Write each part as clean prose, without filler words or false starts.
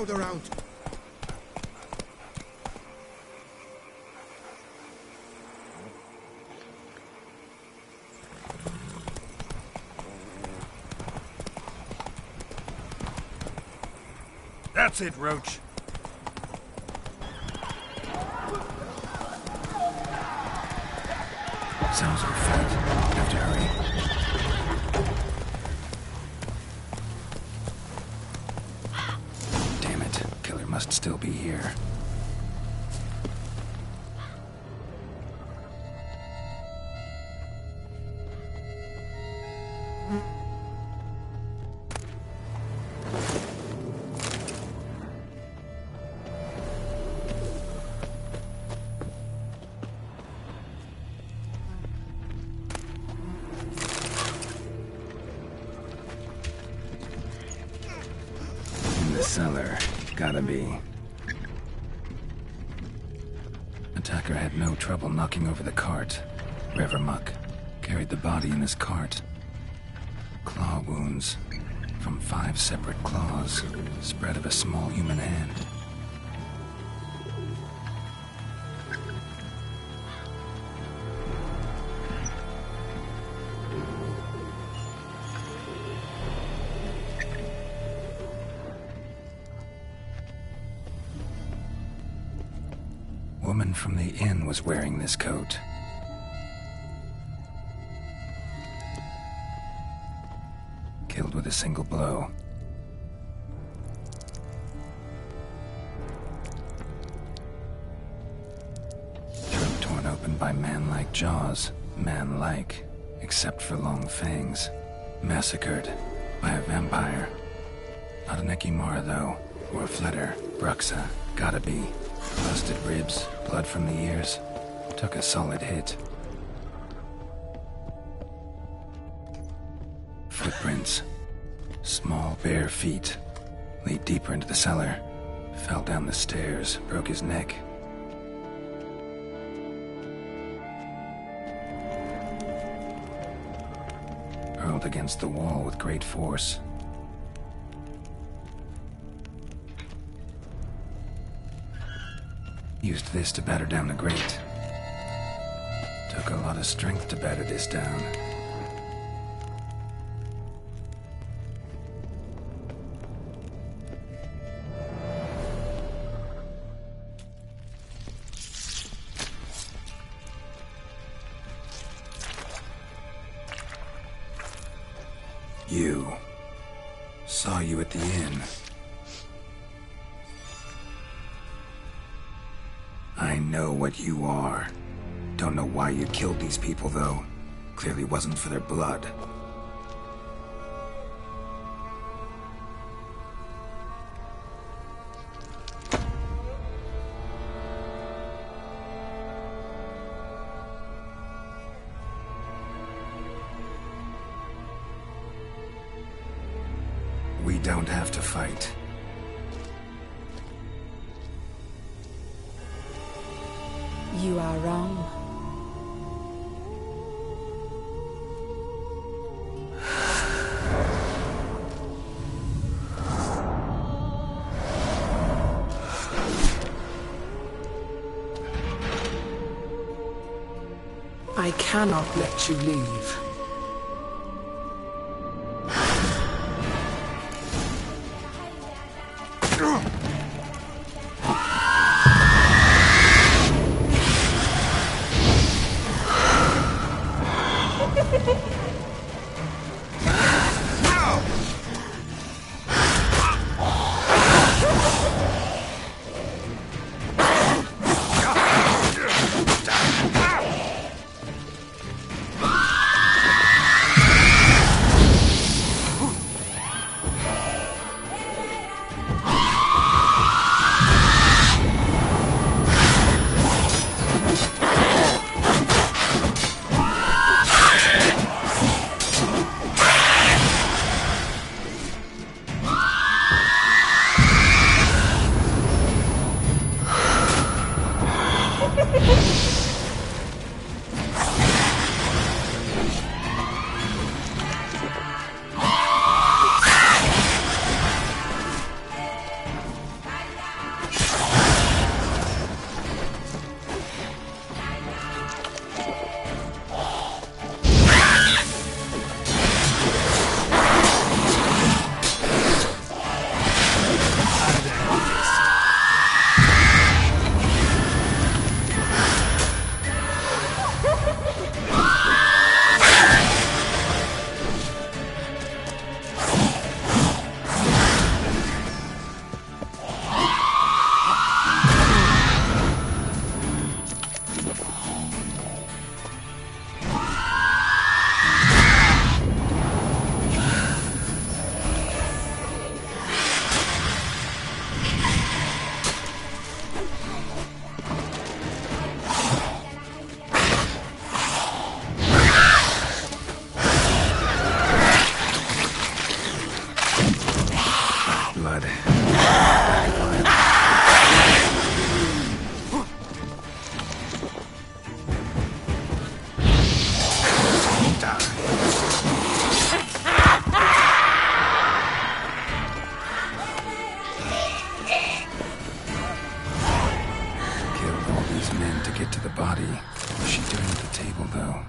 crowd around. That's it, Roach. Sounds like a fight. Have to hurry. Damn it. Killer must still be here. Cellar. Gotta be. Attacker had no trouble knocking over the cart. Revermuck carried the body in his cart. Claw wounds from 5 separate claws, spread of a small human hand. Woman from the inn was wearing this coat. Killed with a single blow. Throat torn open by man-like jaws. Man-like, except for long fangs. Massacred by a vampire. Not an Ekimara, though, or a Fletter. Bruxa, gotta be. Busted ribs, blood from the ears. Took a solid hit. Footprints. Small, bare feet. Lead deeper into the cellar. Fell down the stairs, broke his neck. Hurled against the wall with great force. Used this to batter down the grate. Took a lot of strength to batter this down. You. Saw you at the inn. I know what you are. Don't know why you killed these people, though. Clearly wasn't for their blood. We don't have to fight. You are wrong. I cannot let you leave. these men to get to the body. What's she doing at the table, though?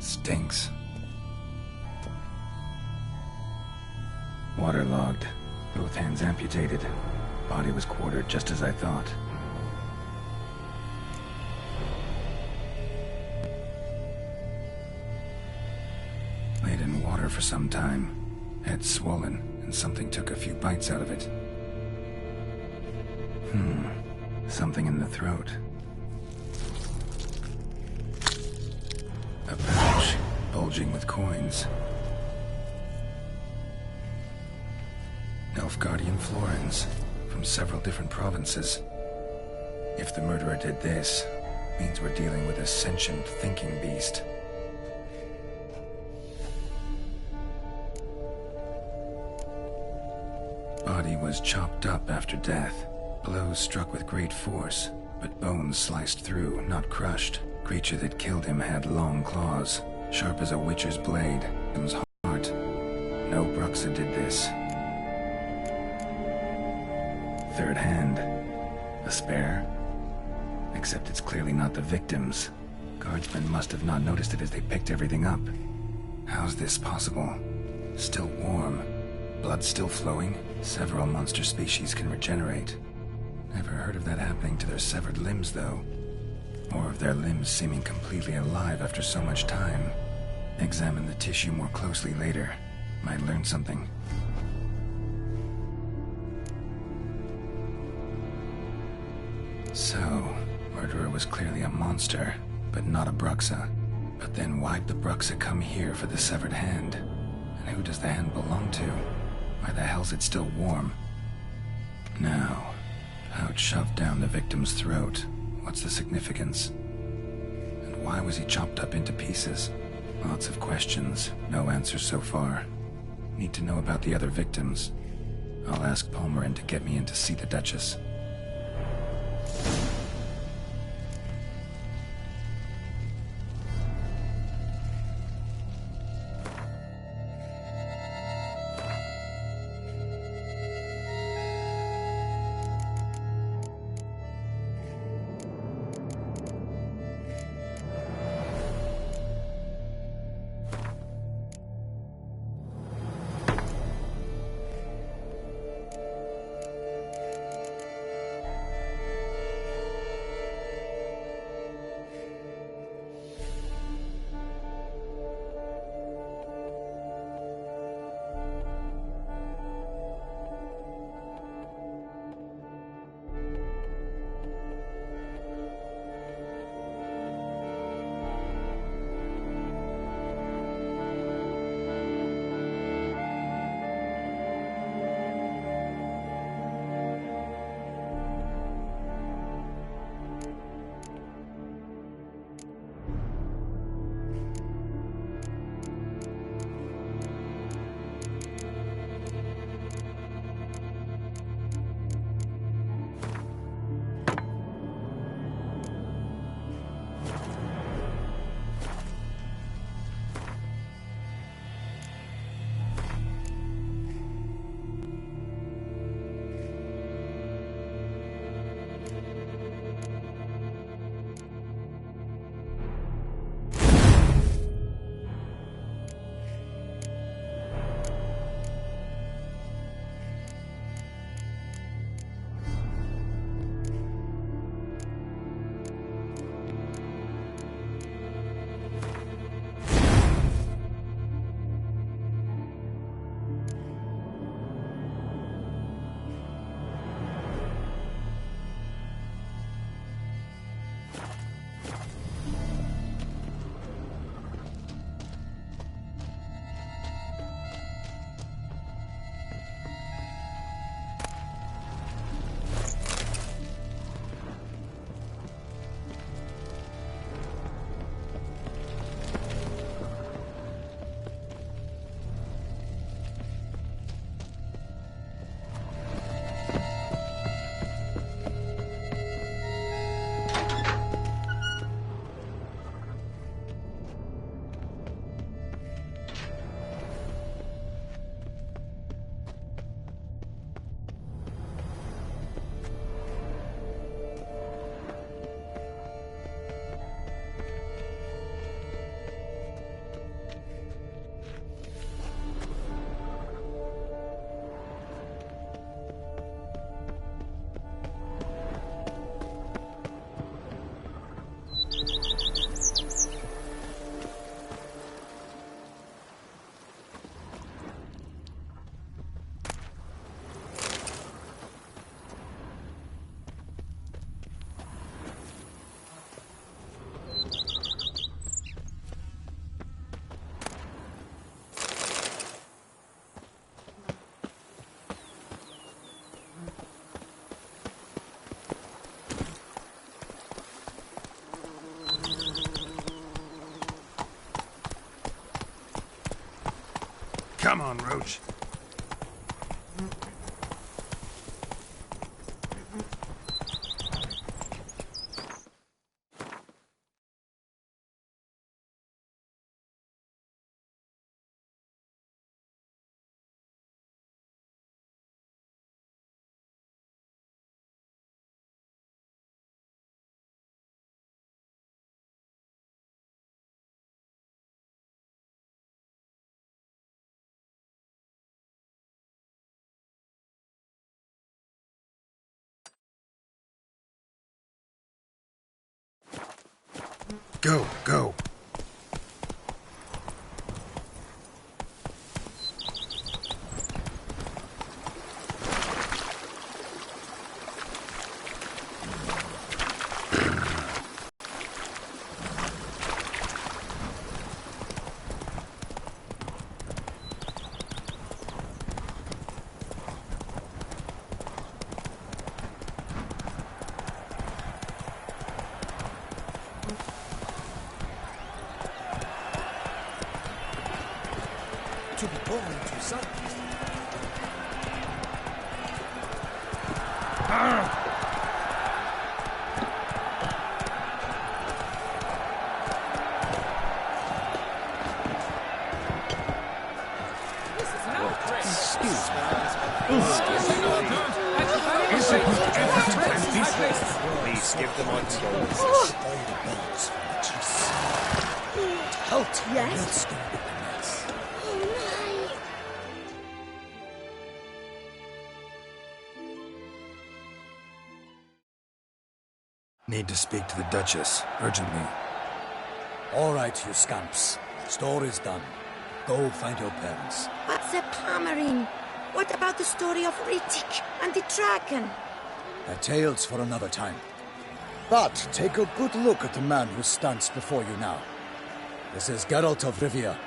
Stinks. Waterlogged. Both hands amputated. Body was quartered just as I thought. Laid in water for some time. Head swollen, and something took a few bites out of it. Something in the throat. A pouch, bulging with coins. Nilfgaardian florins, from several different provinces. If the murderer did this, means we're dealing with a sentient thinking beast. Body was chopped up after death. Blows struck with great force, but bones sliced through, not crushed. Creature that killed him had long claws, sharp as a witcher's blade. His heart. No Bruxa did this. Third hand. A spare? Except it's clearly not the victim's. Guardsmen must have not noticed it as they picked everything up. How's this possible? Still warm. Blood still flowing? Several monster species can regenerate. Never heard of that happening to their severed limbs, though. Or of their limbs seeming completely alive after so much time. Examine the tissue more closely later. Might learn something. So, murderer was clearly a monster, but not a Bruxa. But then why'd the Bruxa come here for the severed hand? And who does the hand belong to? Why the hell's it still warm? Now, pouch shoved down the victim's throat. What's the significance? And why was he chopped up into pieces? Lots of questions, no answers so far. Need to know about the other victims. I'll ask Palmerin to get me in to see the Duchess. Come on, Roach. Go, go. To be born into sun. Please give them on stones. Halt! Yes? Need to speak to the Duchess, urgently. All right, you scamps. Story's done. Go find your parents. But the Palmerine, what about the story of Riddick and the dragon? They're tales for another time. But take a good look at the man who stands before you now. This is Geralt of Rivia,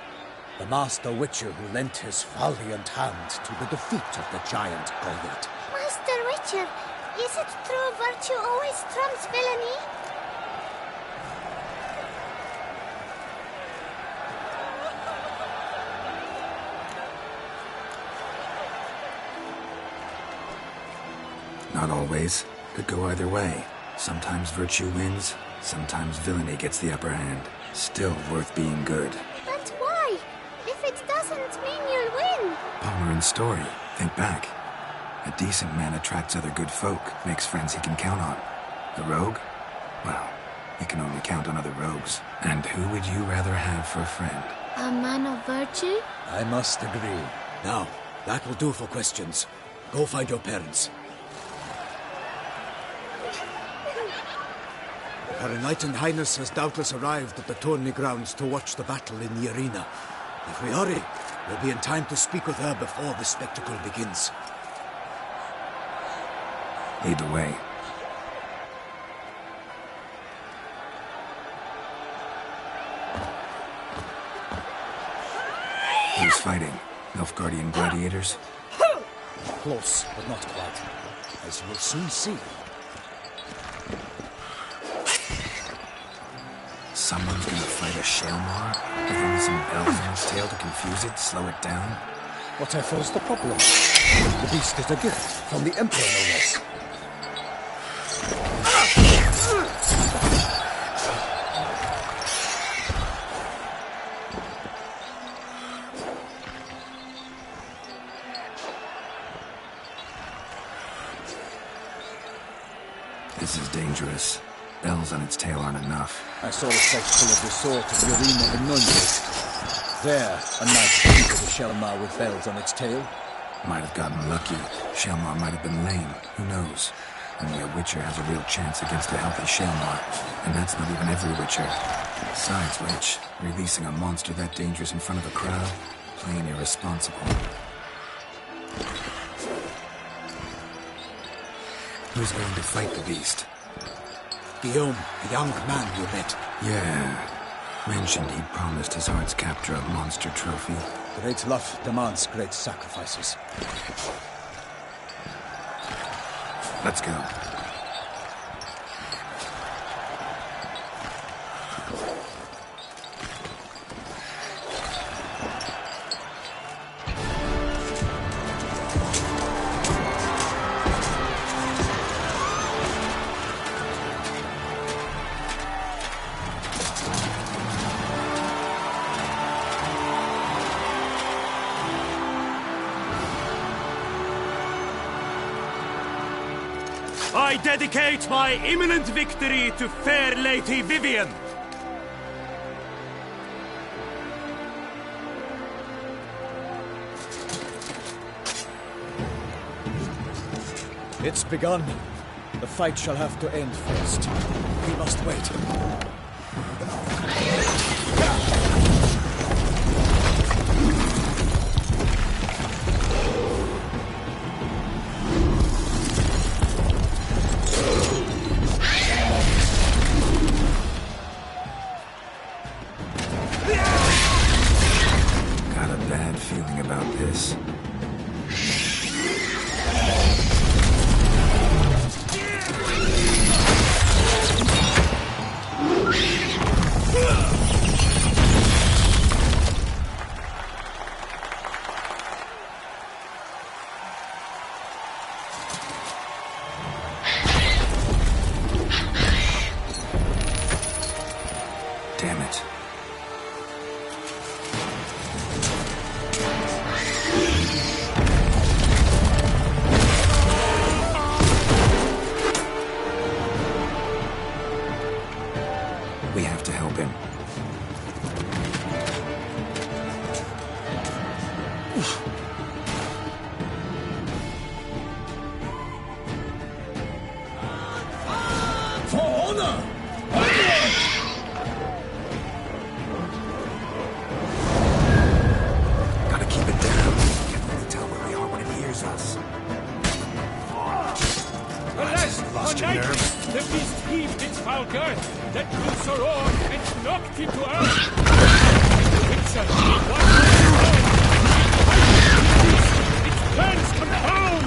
the master witcher who lent his valiant hand to the defeat of the giant Goliath. Master Witcher, is it true virtue always trumps villainy? Not always. Could go either way. Sometimes virtue wins, sometimes villainy gets the upper hand. Still worth being good. But why? If it doesn't mean you'll win. Palmerin's story. Think back. A decent man attracts other good folk, makes friends he can count on. A rogue? Well, he can only count on other rogues. And who would you rather have for a friend? A man of virtue? I must agree. Now, that will do for questions. Go find your parents. Her Enlightened Highness has doubtless arrived at the tourney grounds to watch the battle in the arena. If we hurry, we'll be in time to speak with her before the spectacle begins. Lead the way. Who's fighting? Nilfgaardian gladiators? Close, but not quite. As we'll soon see. Someone's gonna fight a Shelmar? With only some bells on its tail to confuse it, slow it down? Whatever's the problem? The beast is a gift from the Emperor, no less. This is dangerous. Bells on its tail aren't enough. I saw a sight full of the sword of the arena in Nunez. There, a knight defeated a Shelmar with bells on its tail. Might have gotten lucky. Shelmar might have been lame. Who knows? Only a Witcher has a real chance against a healthy Shelmar. And that's not even every Witcher. Besides which, releasing a monster that dangerous in front of a crowd? Plain irresponsible. Who's going to fight the beast? Guillaume, a young man you met. Yeah. Mentioned he'd promised his heart's capture a monster trophy. Great love demands great sacrifices. Let's go. I dedicate my imminent victory to fair Lady Vivian. It's begun. The fight shall have to end first. We must wait. Got a bad feeling about this. Damn it. We have to help him. For honor! Gotta keep it down. Can't really tell where we are when it hears us. Alas, Lost your tonight, nerve? the beast heaved its foul girth, that drew Sir Orr and knocked him to earth. The Witcher, its plans confound!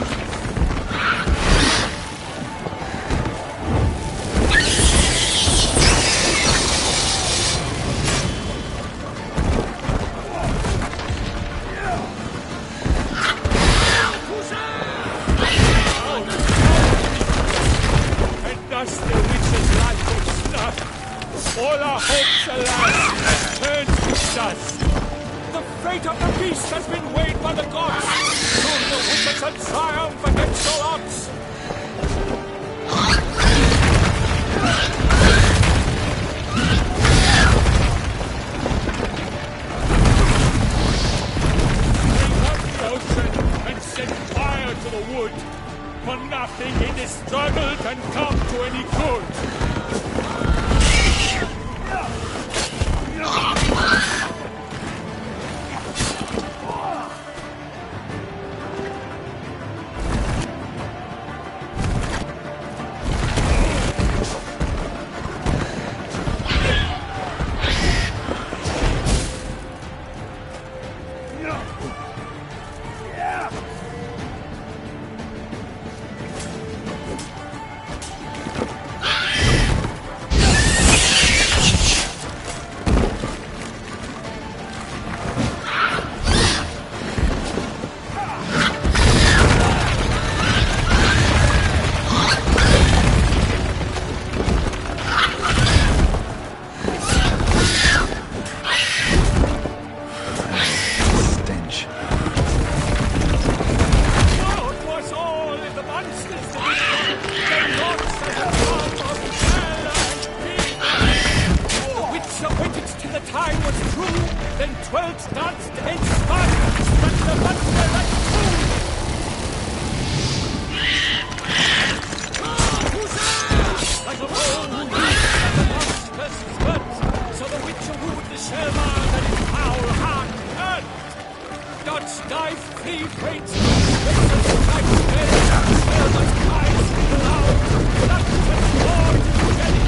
And thus the Witcher's life was snuffed. All our hopes, alas, turned to dust. The fate of the beast has been weighed by the gods. Soon the Witcher shall triumph against all odds. Bring up the ocean and set fire to the wood. For nothing in this struggle can come to any good. Stench. What was all in the monsters that they lost as a form of hell and pain? The Witcher waited till the time was true, then 12 danced and spun, struck the monster like fool. Like a bow, the monster's skirt, so the Witcher wooed the shellman that his foul heart hurt. Dodge, dive, flee, wait, Witcher's strike, shellman's cries loud, blood and sword is ready.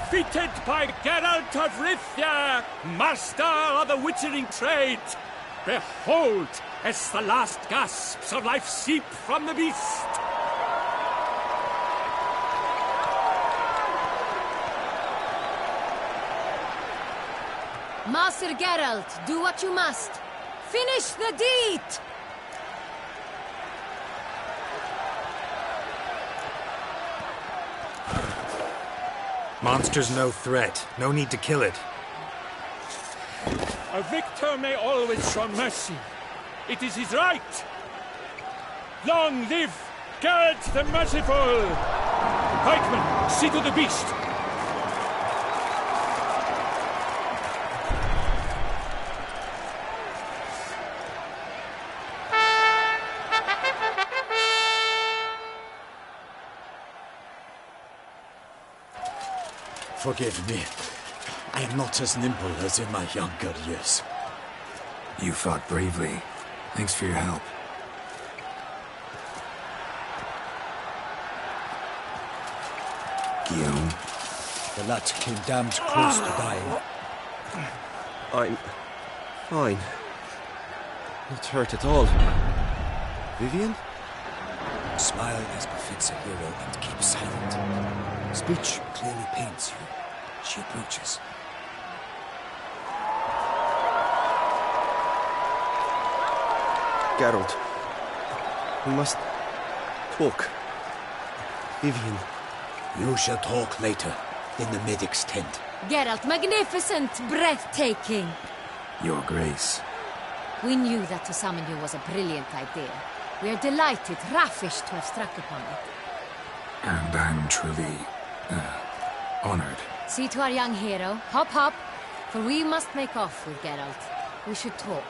defeated by Geralt of Rivia, master of the witchering trade. Behold, as the last gasps of life seep from the beast. Master Geralt, do what you must. Finish the deed! Monster's no threat. No need to kill it. A victor may always show mercy. It is his right. Long live Geralt the Merciful! Pikemen, see to the beast. Forgive me. I am not as nimble as in my younger years. You fought bravely. Thanks for your help. Guillaume? The lad came damned close to dying. I'm fine. Not hurt at all. Vivian? Smile as befits a hero and keep silent. Speech clearly pains you. She approaches. Geralt. We must talk. Vivian. You shall talk later, in the medic's tent. Geralt, magnificent, breathtaking. Your Grace. We knew that to summon you was a brilliant idea. We are delighted, ravished to have struck upon it. And I'm truly, honored. See to our young hero. Hop, hop. For we must make off with Geralt. We should talk.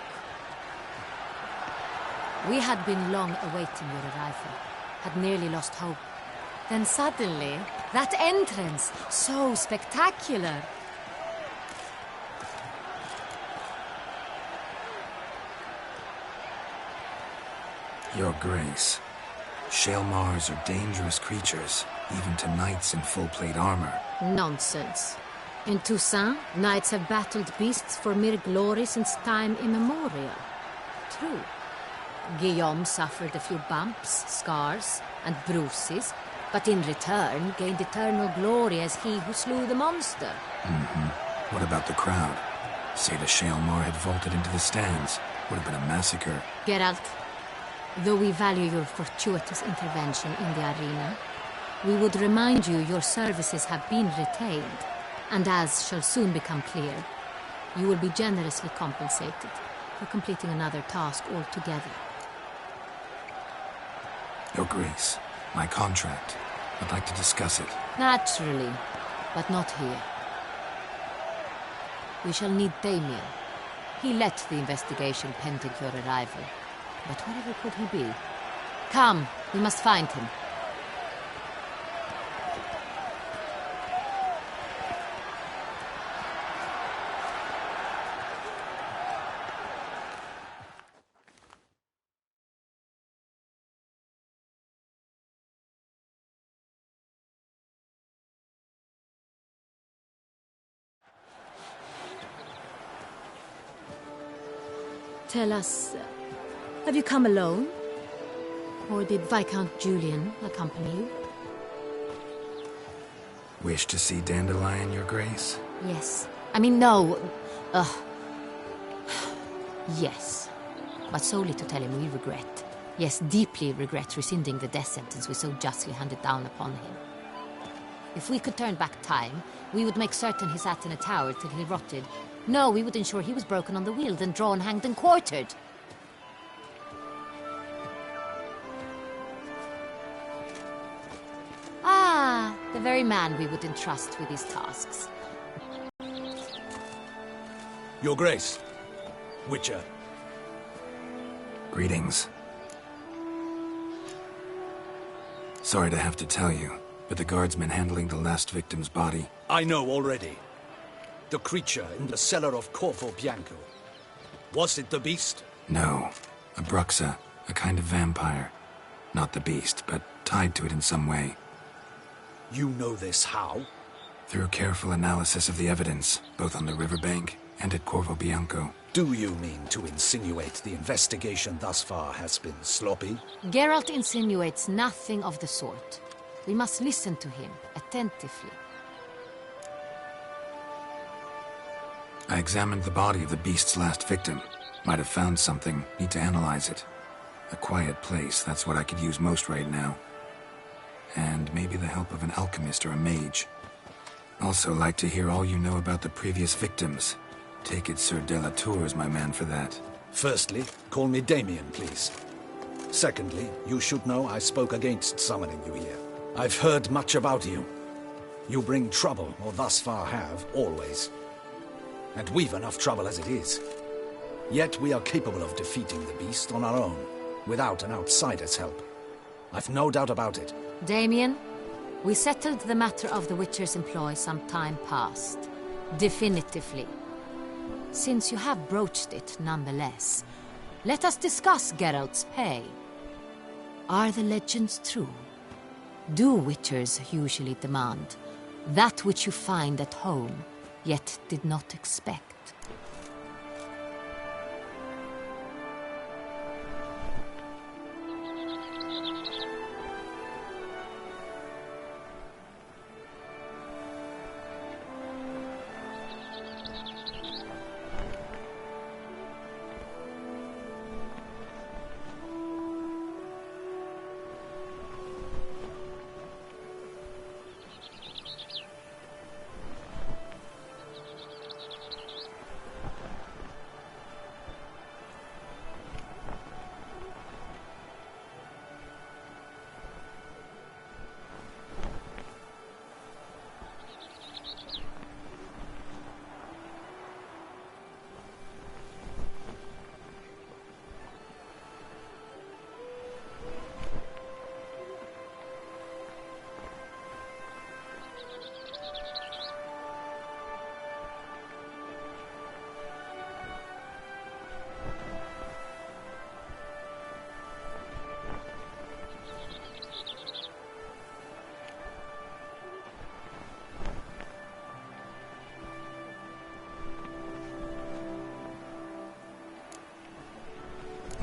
We had been long awaiting your arrival. Had nearly lost hope. Then suddenly, that entrance, so spectacular. Your Grace. Shaelmars are dangerous creatures, even to knights in full-plate armor. Nonsense. In Toussaint, knights have battled beasts for mere glory since time immemorial. True. Guillaume suffered a few bumps, scars, and bruises, but in return gained eternal glory as he who slew the monster. What about the crowd? Say the Shaelmar had vaulted into the stands. Would have been a massacre. Geralt, though we value your fortuitous intervention in the arena, we would remind you your services have been retained, and as shall soon become clear, you will be generously compensated for completing another task altogether. Your Grace, my contract. I'd like to discuss it. Naturally, but not here. We shall need Damien. He led the investigation pending your arrival. But wherever could he be? Come, we must find him. Tell us, have you come alone? Or did Viscount Julian accompany you? Wish to see Dandelion, Your Grace? Yes. I mean, no. Yes. But solely to tell him we regret. Yes, deeply regret rescinding the death sentence we so justly handed down upon him. If we could turn back time, we would make certain he sat in a tower till he rotted. No, we would ensure he was broken on the wheel, then drawn, hanged, and quartered. Ah, the very man we would entrust with these tasks. Your Grace. Witcher. Greetings. Sorry to have to tell you, but the guardsman handling the last victim's body... I know already. The creature in the cellar of Corvo Bianco. Was it the beast? No. A Bruxa, a kind of vampire. Not the beast, but tied to it in some way. You know this how? Through careful analysis of the evidence, both on the riverbank and at Corvo Bianco. Do you mean to insinuate the investigation thus far has been sloppy? Geralt insinuates nothing of the sort. We must listen to him attentively. I examined the body of the beast's last victim. Might have found something. Need to analyze it. A quiet place, that's what I could use most right now. And maybe the help of an alchemist or a mage. Also like to hear all you know about the previous victims. Take it Sir de la Tour is my man for that. Firstly, call me Damien, please. Secondly, you should know I spoke against summoning you here. I've heard much about you. You bring trouble, or thus far have, always. And we've enough trouble as it is. Yet we are capable of defeating the beast on our own, without an outsider's help. I've no doubt about it. Damien, we settled the matter of the Witcher's employ some time past. Definitively. Since you have broached it nonetheless, let us discuss Geralt's pay. Are the legends true? Do Witchers usually demand that which you find at home, yet did not expect?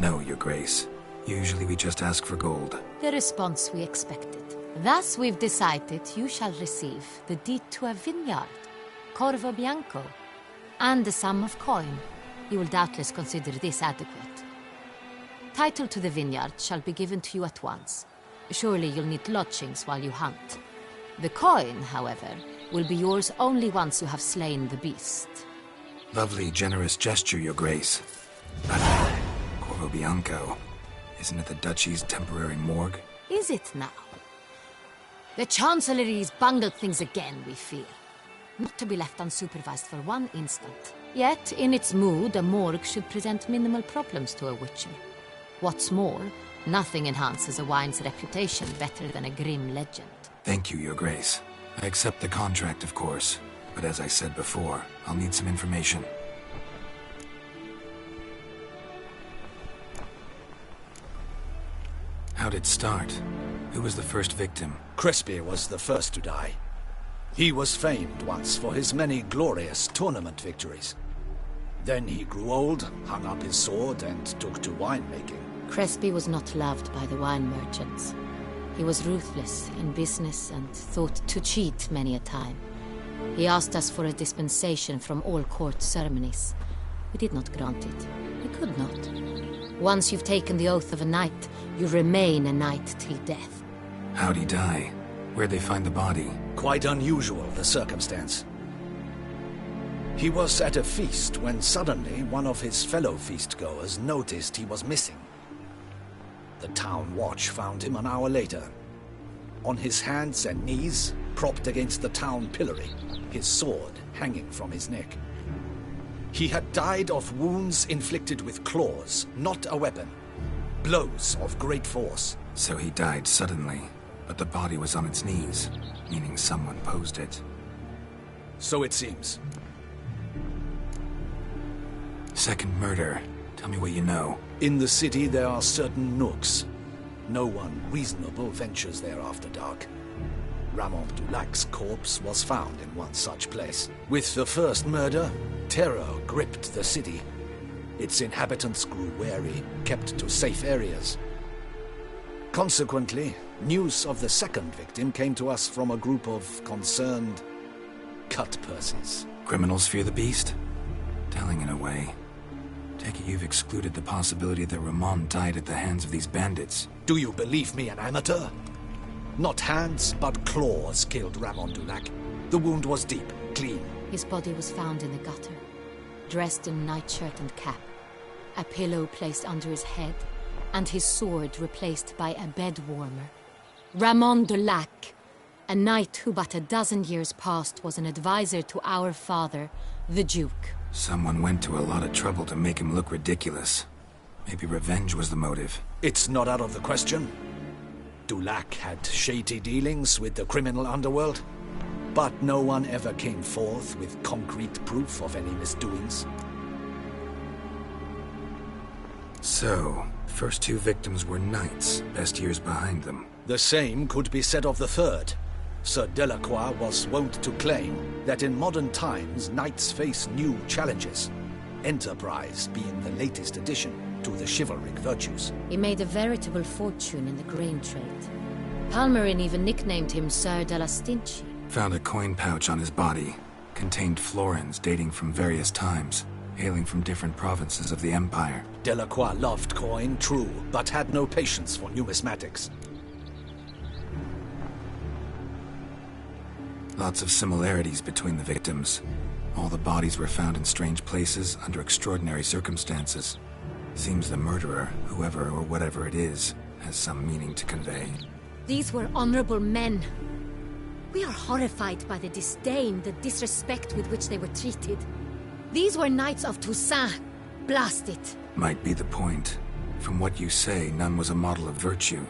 No, Your Grace. Usually we just ask for gold. The response we expected. Thus we've decided you shall receive the deed to a vineyard, Corvo Bianco, and the sum of coin. You will doubtless consider this adequate. Title to the vineyard shall be given to you at once. Surely you'll need lodgings while you hunt. The coin, however, will be yours only once you have slain the beast. Lovely, generous gesture, Your Grace. But Corvo Bianco, isn't it the Duchy's temporary morgue? Is it now? The Chancellery's bungled things again, we fear. Not to be left unsupervised for one instant. Yet, in its mood, a morgue should present minimal problems to a Witcher. What's more, nothing enhances a wine's reputation better than a grim legend. Thank you, Your Grace. I accept the contract, of course. But as I said before, I'll need some information. How'd it start? Who was the first victim? Crespi was the first to die. He was famed once for his many glorious tournament victories. Then he grew old, hung up his sword, and took to winemaking. Crespi was not loved by the wine merchants. He was ruthless in business and thought to cheat many a time. He asked us for a dispensation from all court ceremonies. We did not grant it. We could not. Once you've taken the oath of a knight, you remain a knight till death. How'd he die? Where'd they find the body? Quite unusual, the circumstance. He was at a feast when suddenly one of his fellow feastgoers noticed he was missing. The town watch found him an hour later. On his hands and knees, propped against the town pillory, his sword hanging from his neck. He had died of wounds inflicted with claws, not a weapon. Blows of great force. So he died suddenly, but the body was on its knees, meaning someone posed it. So it seems. Second murder. Tell me what you know. In the city there are certain nooks. No one reasonable ventures there after dark. Ramon Dulac's corpse was found in one such place. With the first murder, terror gripped the city. Its inhabitants grew wary, kept to safe areas. Consequently, news of the second victim came to us from a group of concerned cut-purses. Criminals fear the beast? Telling in a way. Take it you've excluded the possibility that Ramon died at the hands of these bandits. Do you believe me an amateur? Not hands, but claws killed Ramon Dulac. The wound was deep, clean. His body was found in the gutter, dressed in nightshirt and cap, a pillow placed under his head, and his sword replaced by a bed warmer. Ramon Dulac, a knight who but a dozen years past was an advisor to our father, the Duke. Someone went to a lot of trouble to make him look ridiculous. Maybe revenge was the motive. It's not out of the question. Dulac had shady dealings with the criminal underworld, but no one ever came forth with concrete proof of any misdoings. So, first two victims were knights, best years behind them. The same could be said of the third. Sir Delacroix was wont to claim that in modern times knights face new challenges, enterprise being the latest addition to the chivalric virtues. He made a veritable fortune in the grain trade. Palmerin even nicknamed him Sir de la Stinchi. Found a coin pouch on his body. Contained florins dating from various times, hailing from different provinces of the Empire. Delacroix loved coin, true, but had no patience for numismatics. Lots of similarities between the victims. All the bodies were found in strange places under extraordinary circumstances. Seems the murderer, whoever or whatever it is, has some meaning to convey. These were honorable men. We are horrified by the disdain, the disrespect with which they were treated. These were knights of Toussaint. Blast it. Might be the point. From what you say, none was a model of virtue.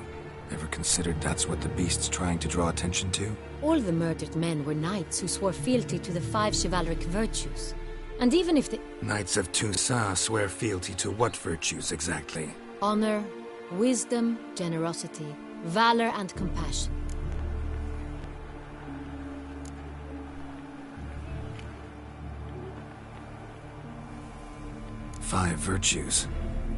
Ever considered that's what the beast's trying to draw attention to? All the murdered men were knights who swore fealty to the 5 chivalric virtues. And even if the... Knights of Toussaint swear fealty to what virtues exactly? Honor, wisdom, generosity, valor, and compassion. Five virtues.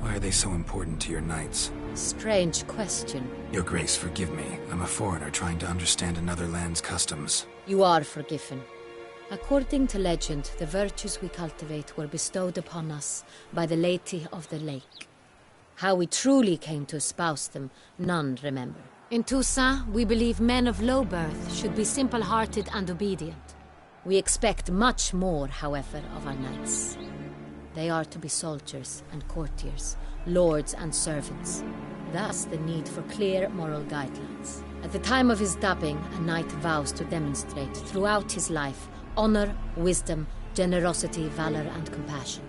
Why are they so important to your knights? Strange question. Your Grace, forgive me. I'm a foreigner trying to understand another land's customs. You are forgiven. According to legend, the virtues we cultivate were bestowed upon us by the Lady of the Lake. How we truly came to espouse them, none remember. In Toussaint, we believe men of low birth should be simple-hearted and obedient. We expect much more, however, of our knights. They are to be soldiers and courtiers, lords and servants. Thus the need for clear moral guidelines. At the time of his dubbing, a knight vows to demonstrate throughout his life honor, wisdom, generosity, valor, and compassion.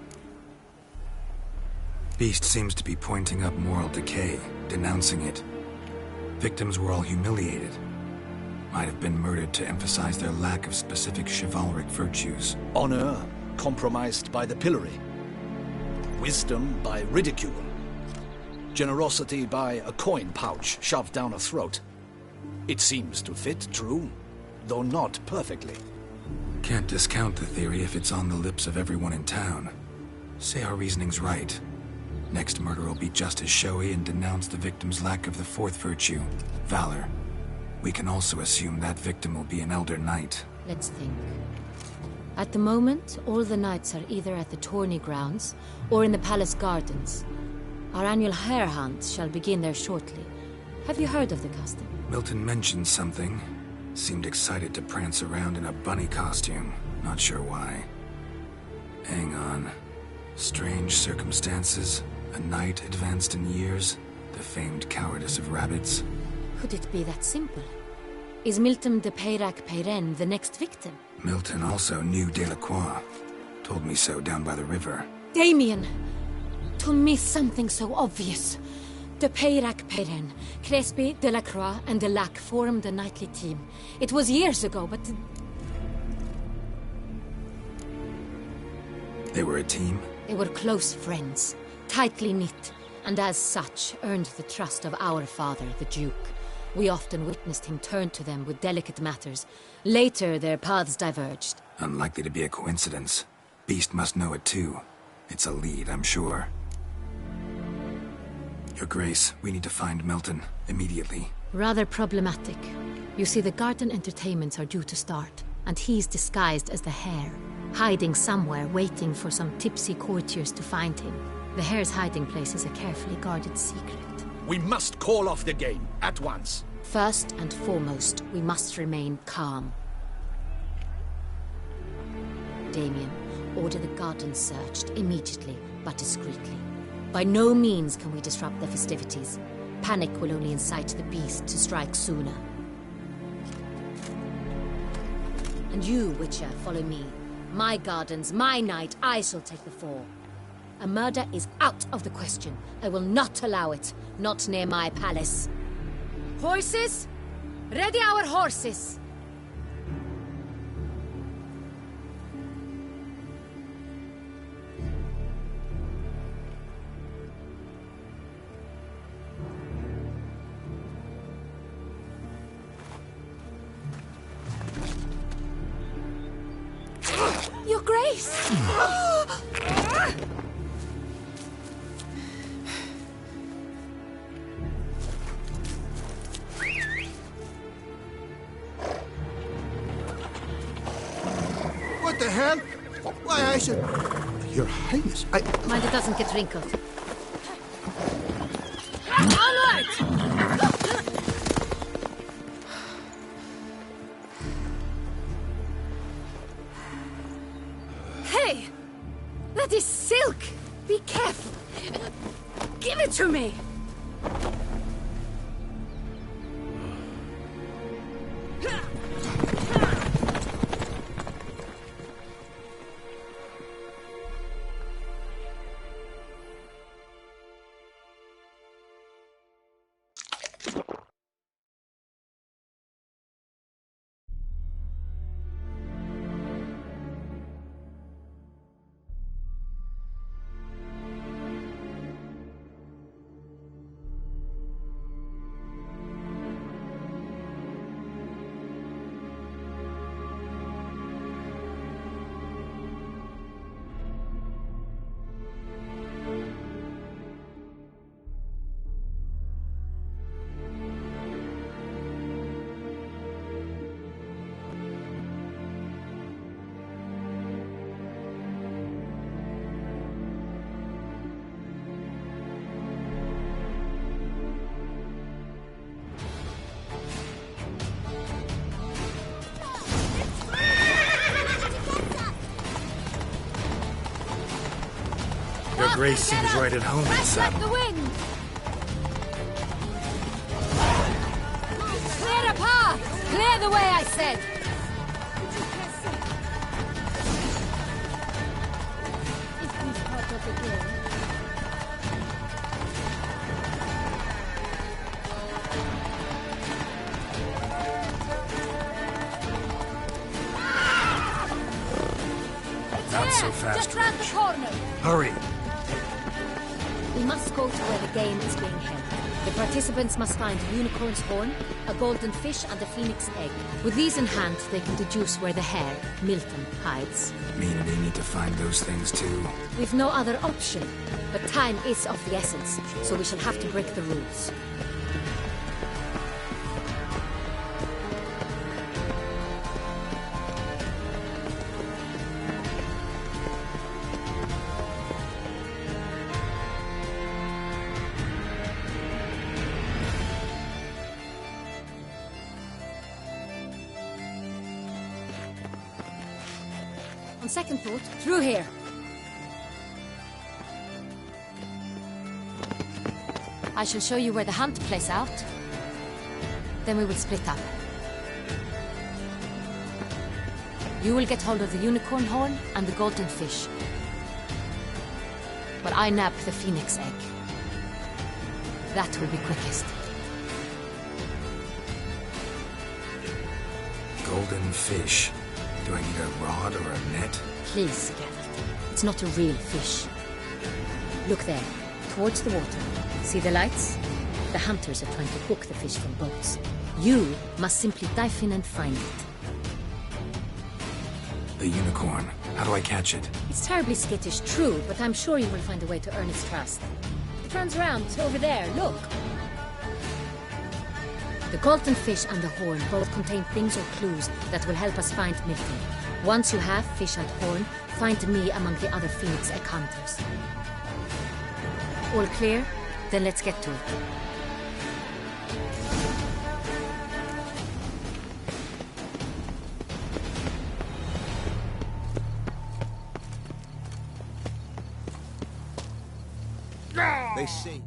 Beast seems to be pointing up moral decay, denouncing it. Victims were all humiliated. Might have been murdered to emphasize their lack of specific chivalric virtues. Honor compromised by the pillory. Wisdom by ridicule. Generosity by a coin pouch shoved down a throat. It seems to fit, true, though not perfectly. Can't discount the theory if it's on the lips of everyone in town. Say our reasoning's right. Next murder will be just as showy and denounce the victim's lack of the fourth virtue, valor. We can also assume that victim will be an elder knight. Let's think. At the moment, all the knights are either at the tourney grounds or in the palace gardens. Our annual hare hunt shall begin there shortly. Have you heard of the custom? Milton mentioned something. Seemed excited to prance around in a bunny costume. Not sure why. Hang on. Strange circumstances. A knight advanced in years. The famed cowardice of rabbits. Could it be that simple? Is Milton de Peyrac-Peyren the next victim? Milton also knew Delacroix. Told me so down by the river. Damien! To miss something so obvious. De Peyrac-Peyren, Crespi, Delacroix, and Delac formed a knightly team. It was years ago, but... They were a team? They were close friends, tightly knit, and as such earned the trust of our father, the Duke. We often witnessed him turn to them with delicate matters. Later, their paths diverged. Unlikely to be a coincidence. Beast must know it too. It's a lead, I'm sure. Your Grace, we need to find Milton, immediately. Rather problematic. You see, the garden entertainments are due to start, and he's disguised as the Hare, hiding somewhere, waiting for some tipsy courtiers to find him. The Hare's hiding place is a carefully guarded secret. We must call off the game, at once. First and foremost, we must remain calm. Damien, order the garden searched immediately, but discreetly. By no means can we disrupt the festivities. Panic will only incite the beast to strike sooner. And you, Witcher, follow me. My gardens, my night, I shall take the fall. A murder is out of the question. I will not allow it. Not near my palace. Horses? Ready our horses! Your Grace! What the hell? Why, I should... Your Highness, Mind it doesn't get wrinkled. Onward! Hey! That is silk! Be careful! Give it to me! Your Grace seems right at home inside. Like the wind! Clear a path! Clear the way, I said! Not so fast, Just round the Rich. corner! Hurry! We must go to where the game is being held. The participants must find a unicorn's horn, a golden fish, and a phoenix egg. With these in hand, they can deduce where the Hare, Milton, hides. Mean we need to find those things too. We've no other option. But time is of the essence, so we shall have to break the rules. On second thought, through here. I shall show you where the hunt plays out. Then we will split up. You will get hold of the unicorn horn and the golden fish. While I nab the phoenix egg. That will be quickest. Golden fish. Do I need a rod or a net? Please, Geralt. It's not a real fish. Look there, towards the water. See the lights? The hunters are trying to hook the fish from boats. You must simply dive in and find it. The unicorn. How do I catch it? It's terribly skittish, true, but I'm sure you will find a way to earn its trust. It runs around over there, look. The golden fish and the horn both contain things or clues that will help us find Milton. Once you have fish and horn, find me among the other Phoenix egg hunters. All clear? Then let's get to it. They say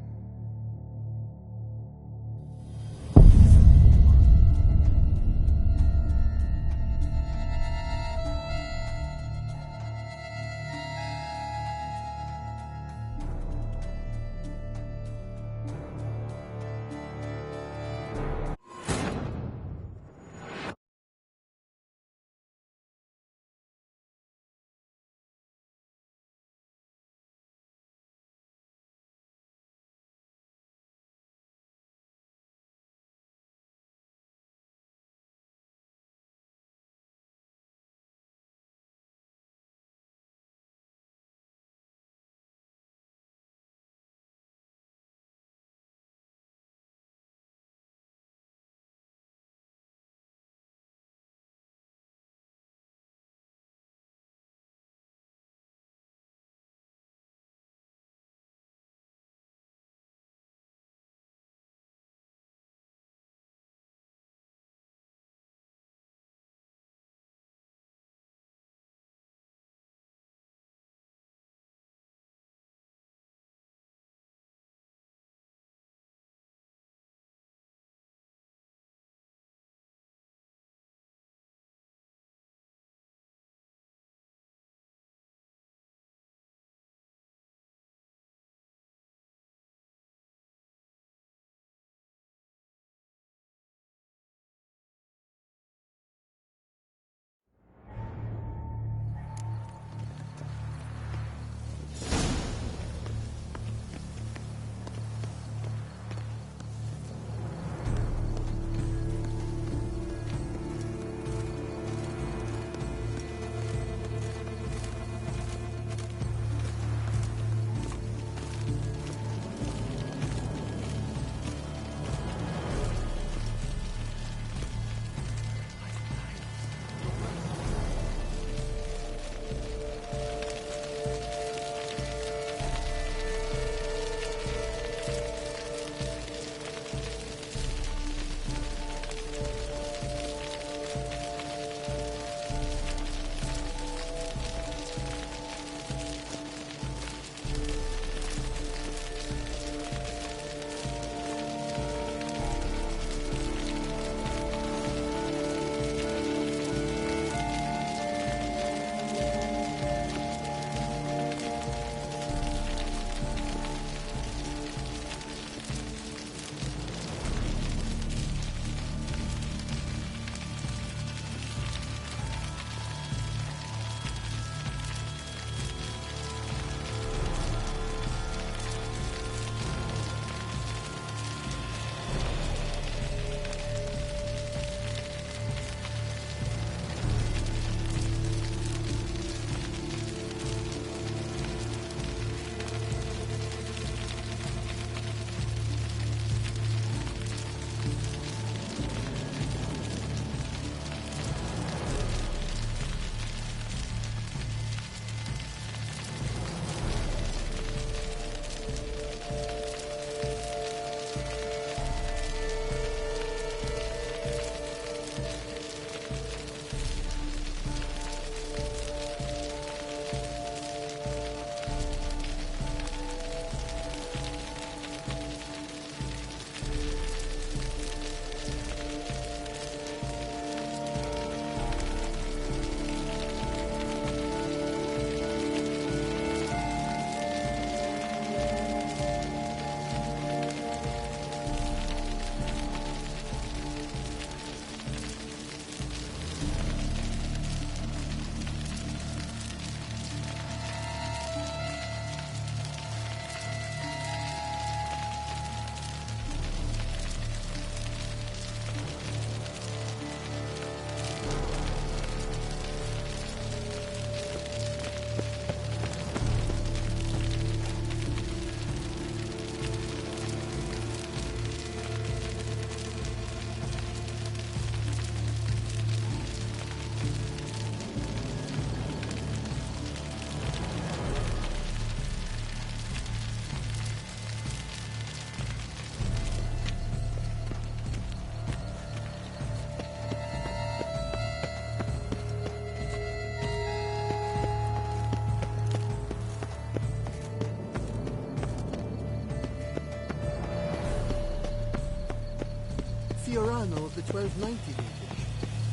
Capitano of the 1290 vintage.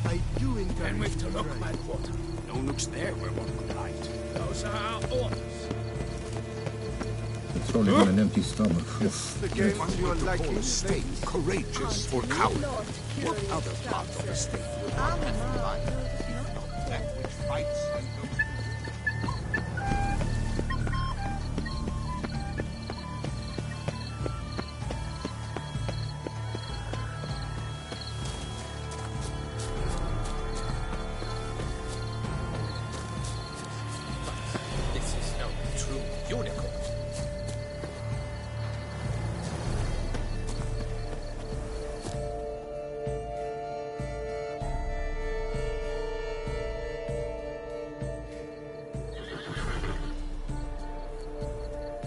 I do encourage Then we've to you look, try. my quarter. No nooks there where one would hide. Those are our orders. It's only on an empty stomach. The game you are likely state courageous or coward. What other part of the state would want that life? Not that which fights and goes. This is no true unicorn.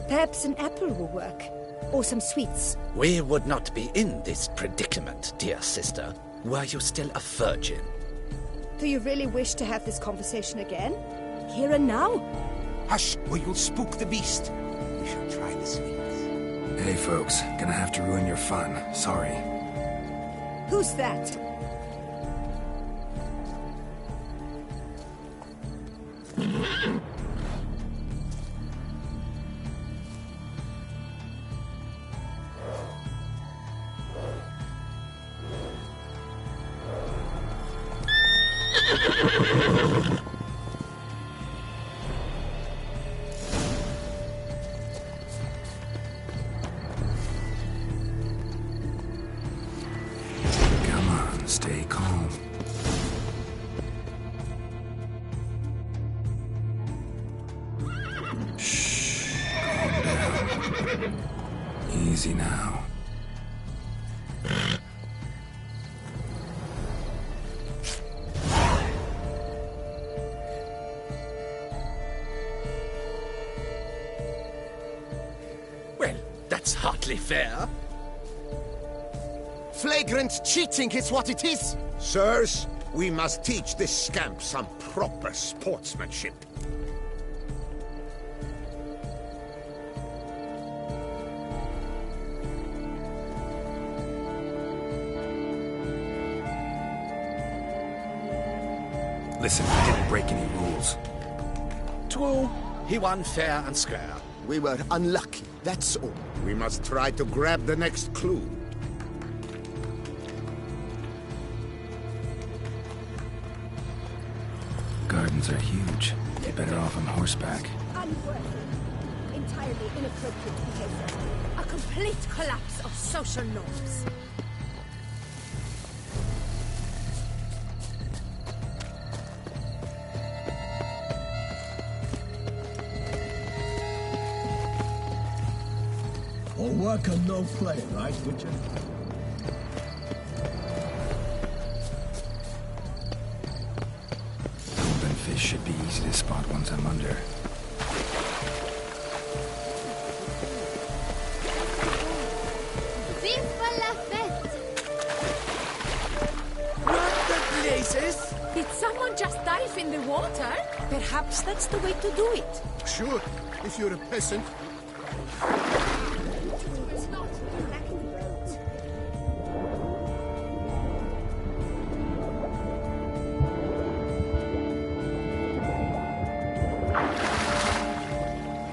Perhaps an apple will work. Or some sweets. We would not be in this predicament, dear sister, were you still a virgin. Do you really wish to have this conversation again? Here and now? Hush, or you'll spook the beast. We shall try the sweets. Hey, folks. Gonna have to ruin your fun. Sorry. Who's that? Come on, stay calm. Shh. Calm down. Easy now. Well, that's hardly fair. Flagrant cheating is what it is! Sirs, we must teach this scamp some proper sportsmanship. Listen, I didn't break any rules. True, he won fair and square. We were unlucky, that's all. We must try to grab the next clue. Gardens are huge. You're better off on horseback. Unworthy. Entirely inappropriate behavior. A complete collapse of social norms. All work and no play, right, Witcher? Golden fish should be easy to spot once I'm under. Viva la fête! What the blazes? Did someone just dive in the water? Perhaps that's the way to do it. Sure, if you're a peasant.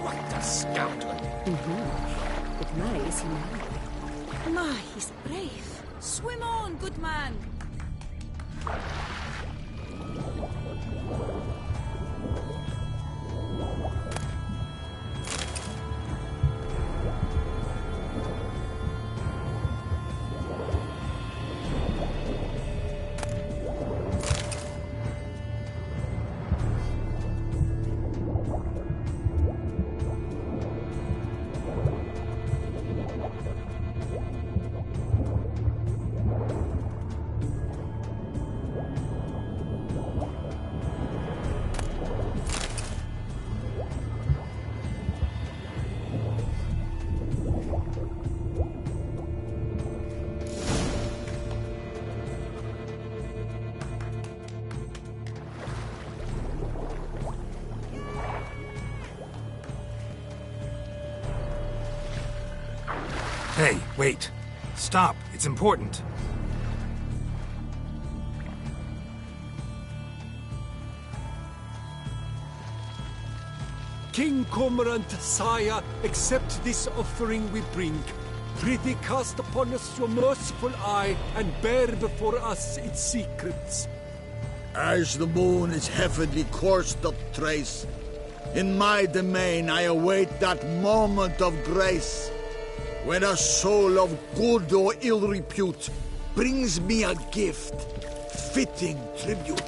What a scoundrel. But my, is he mad? My, he's brave. Swim on, good man. Hey, wait. Stop. It's important. King Cormorant, sire, accept this offering we bring. Prithee cast upon us your merciful eye, and bear before us its secrets. As the moon its heavenly course doth trace, in my domain I await that moment of grace, when a soul of good or ill repute brings me a gift, fitting tribute.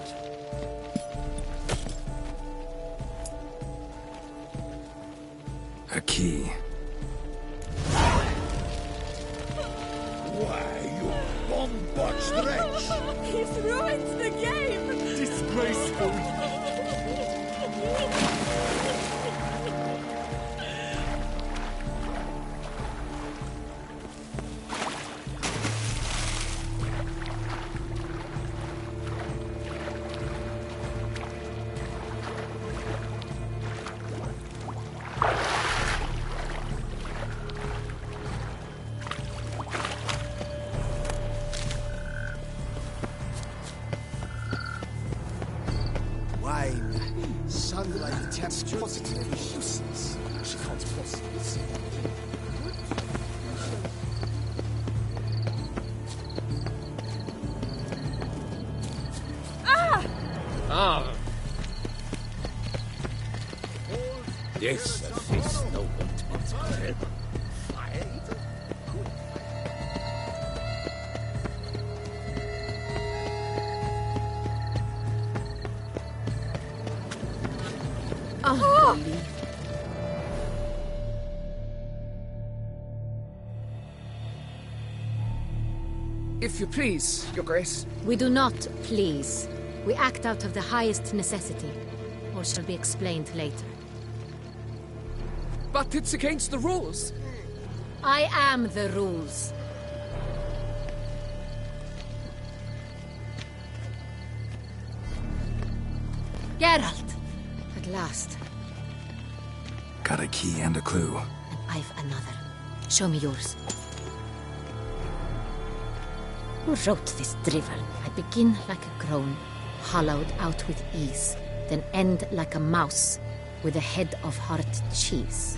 A key. Why, you bomb-botched wretch! He's ruined the game! Disgraceful! Sunlight tests positively useless. She can't possibly see. Ah! Yes, a face no one. If you please, Your Grace. We do not please. We act out of the highest necessity. All shall be explained later. But it's against the rules. I am the rules. Geralt! At last. Got a key and a clue. I've another. Show me yours. Who wrote this drivel? I begin like a groan, hollowed out with ease, then end like a mouse, with a head of hard cheese.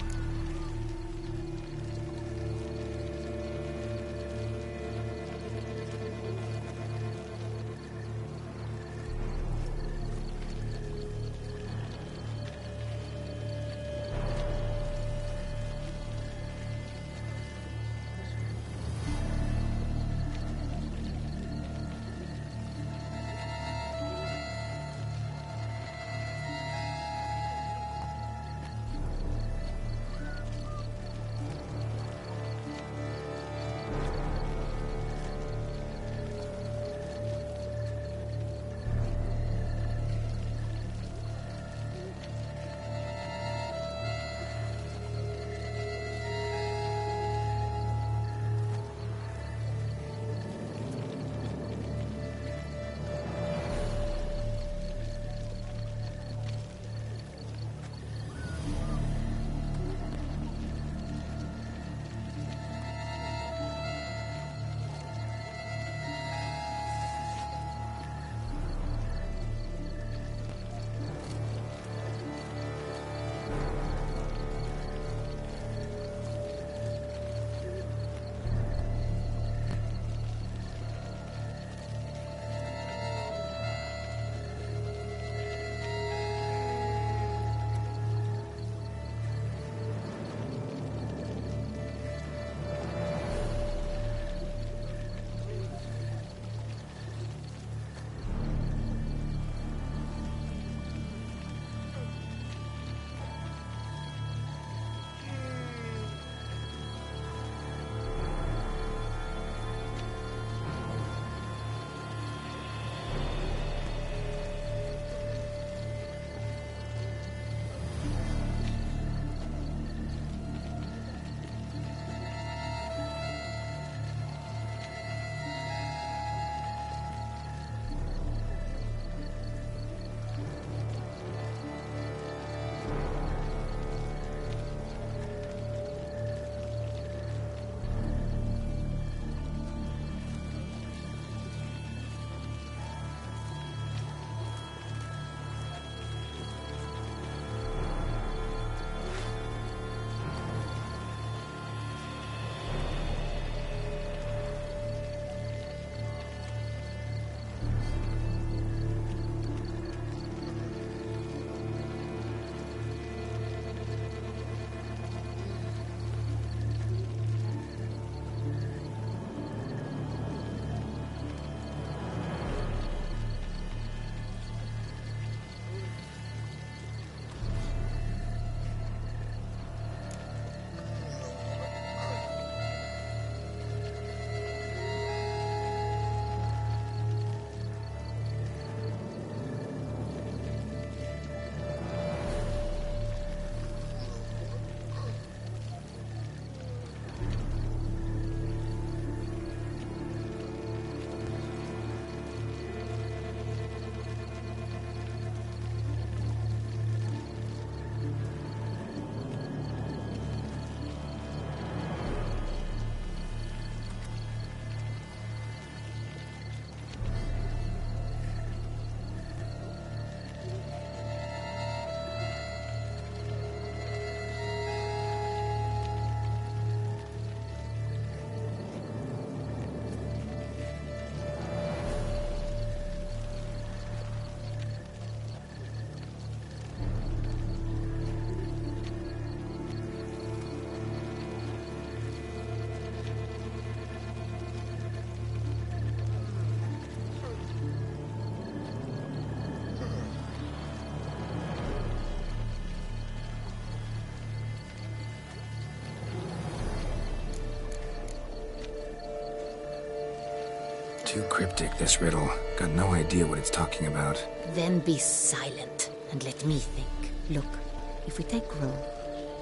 Too cryptic, this riddle. Got no idea what it's talking about. Then be silent and let me think. Look, if we take row,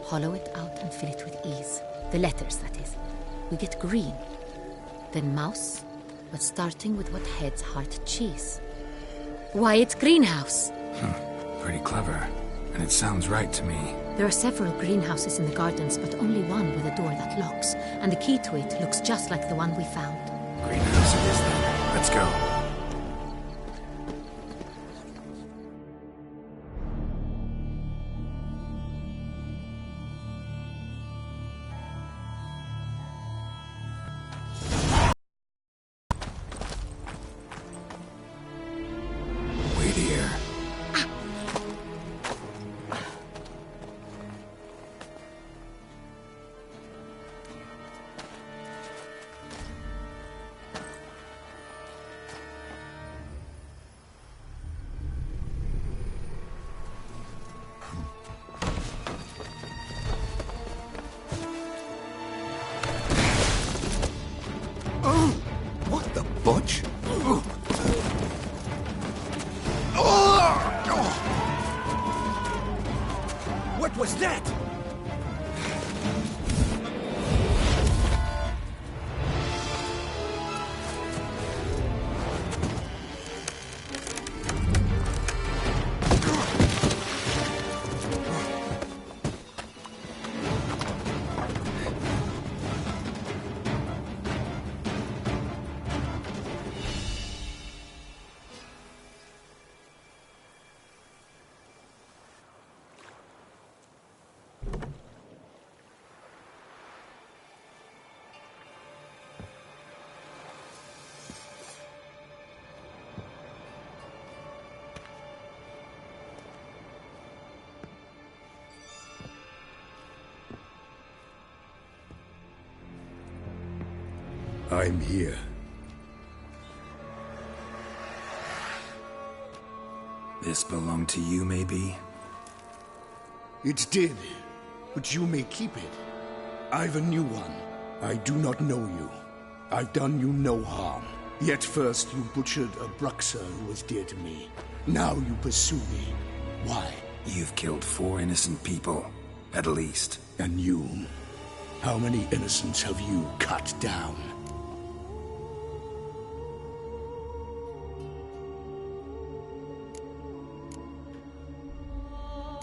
hollow it out and fill it with ease. The letters, that is. We get green. Then mouse, but starting with what heads heart cheese. Why, it's greenhouse. Pretty clever. And it sounds right to me. There are several greenhouses in the gardens, but only one with a door that locks. And the key to it looks just like the one we found. Greenhouse it is then. Let's go. Wait here. What the butch? What was that? I'm here. This belonged to you, maybe? It did, but you may keep it. I've a new one. I do not know you. I've done you no harm. Yet first you butchered a Bruxer who was dear to me. Now you pursue me. Why? You've killed 4 innocent people, at least. And you? How many innocents have you cut down?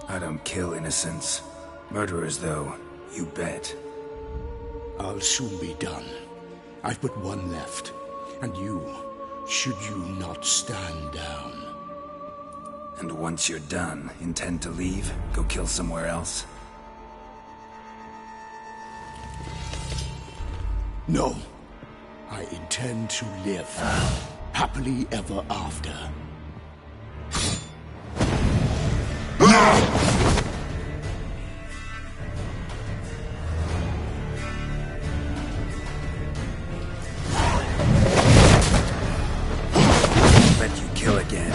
I don't kill innocents. Murderers, though, you bet. I'll soon be done. I've but one left. And you, should you not stand down. And once you're done, intend to leave? Go kill somewhere else? No. I intend to live. Happily ever after. Let you kill again.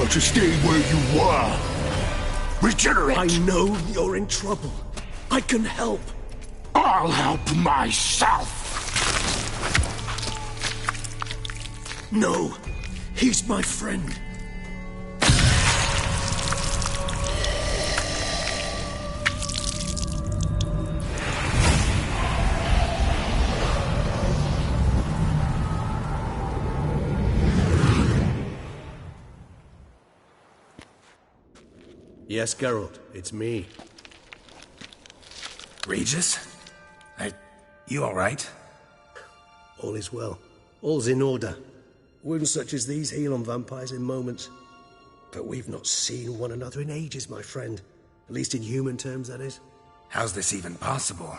want to stay where you were. Regenerate! I know you're in trouble. I can help. I'll help myself! No, he's my friend. Yes, Geralt, it's me. Regis? You alright? All is well. All's in order. Wounds such as these heal on vampires in moments. But we've not seen one another in ages, my friend. At least in human terms, that is. How's this even possible?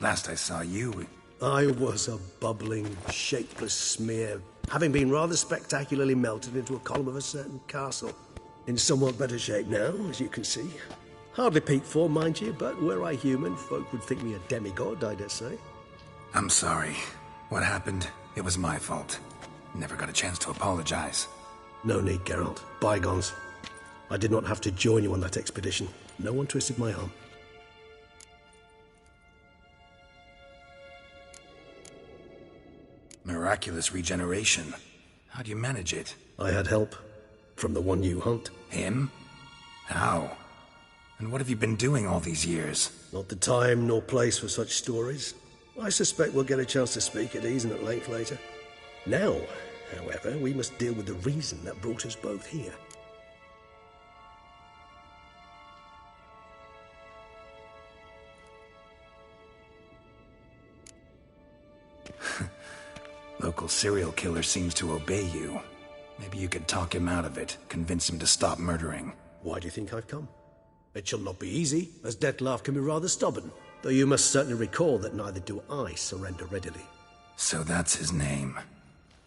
Last I saw you... I was a bubbling, shapeless smear, having been rather spectacularly melted into a column of a certain castle. In somewhat better shape now, as you can see. Hardly peak form, mind you, but were I human, folk would think me a demigod, I dare say. I'm sorry. What happened, it was my fault. Never got a chance to apologize. No need, Geralt. Bygones. I did not have to join you on that expedition. No one twisted my arm. Miraculous regeneration. How do you manage it? I had help. From the one you hunt. Him? How? And what have you been doing all these years? Not the time nor place for such stories. I suspect we'll get a chance to speak at ease and at length later. Now, however, we must deal with the reason that brought us both here. Local serial killer seems to obey you. Maybe you could talk him out of it, convince him to stop murdering. Why do you think I've come? It shall not be easy, as Dettlaff can be rather stubborn. Though you must certainly recall that neither do I surrender readily. So that's his name.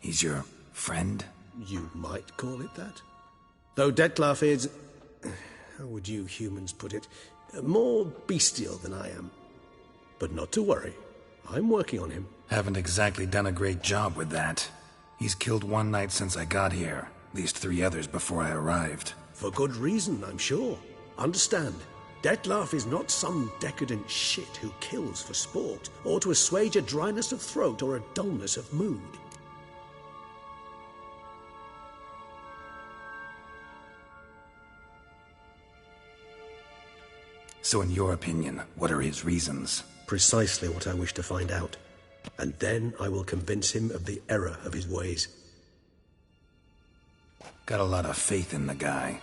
He's your friend? You might call it that. Though Dettlaff is... how would you humans put it? More bestial than I am. But not to worry. I'm working on him. Haven't exactly done a great job with that. He's killed one knight since I got here. At least 3 others before I arrived. For good reason, I'm sure. Understand, Dettlaff is not some decadent shit who kills for sport, or to assuage a dryness of throat or a dullness of mood. So in your opinion, what are his reasons? Precisely what I wish to find out. And then I will convince him of the error of his ways. Got a lot of faith in the guy.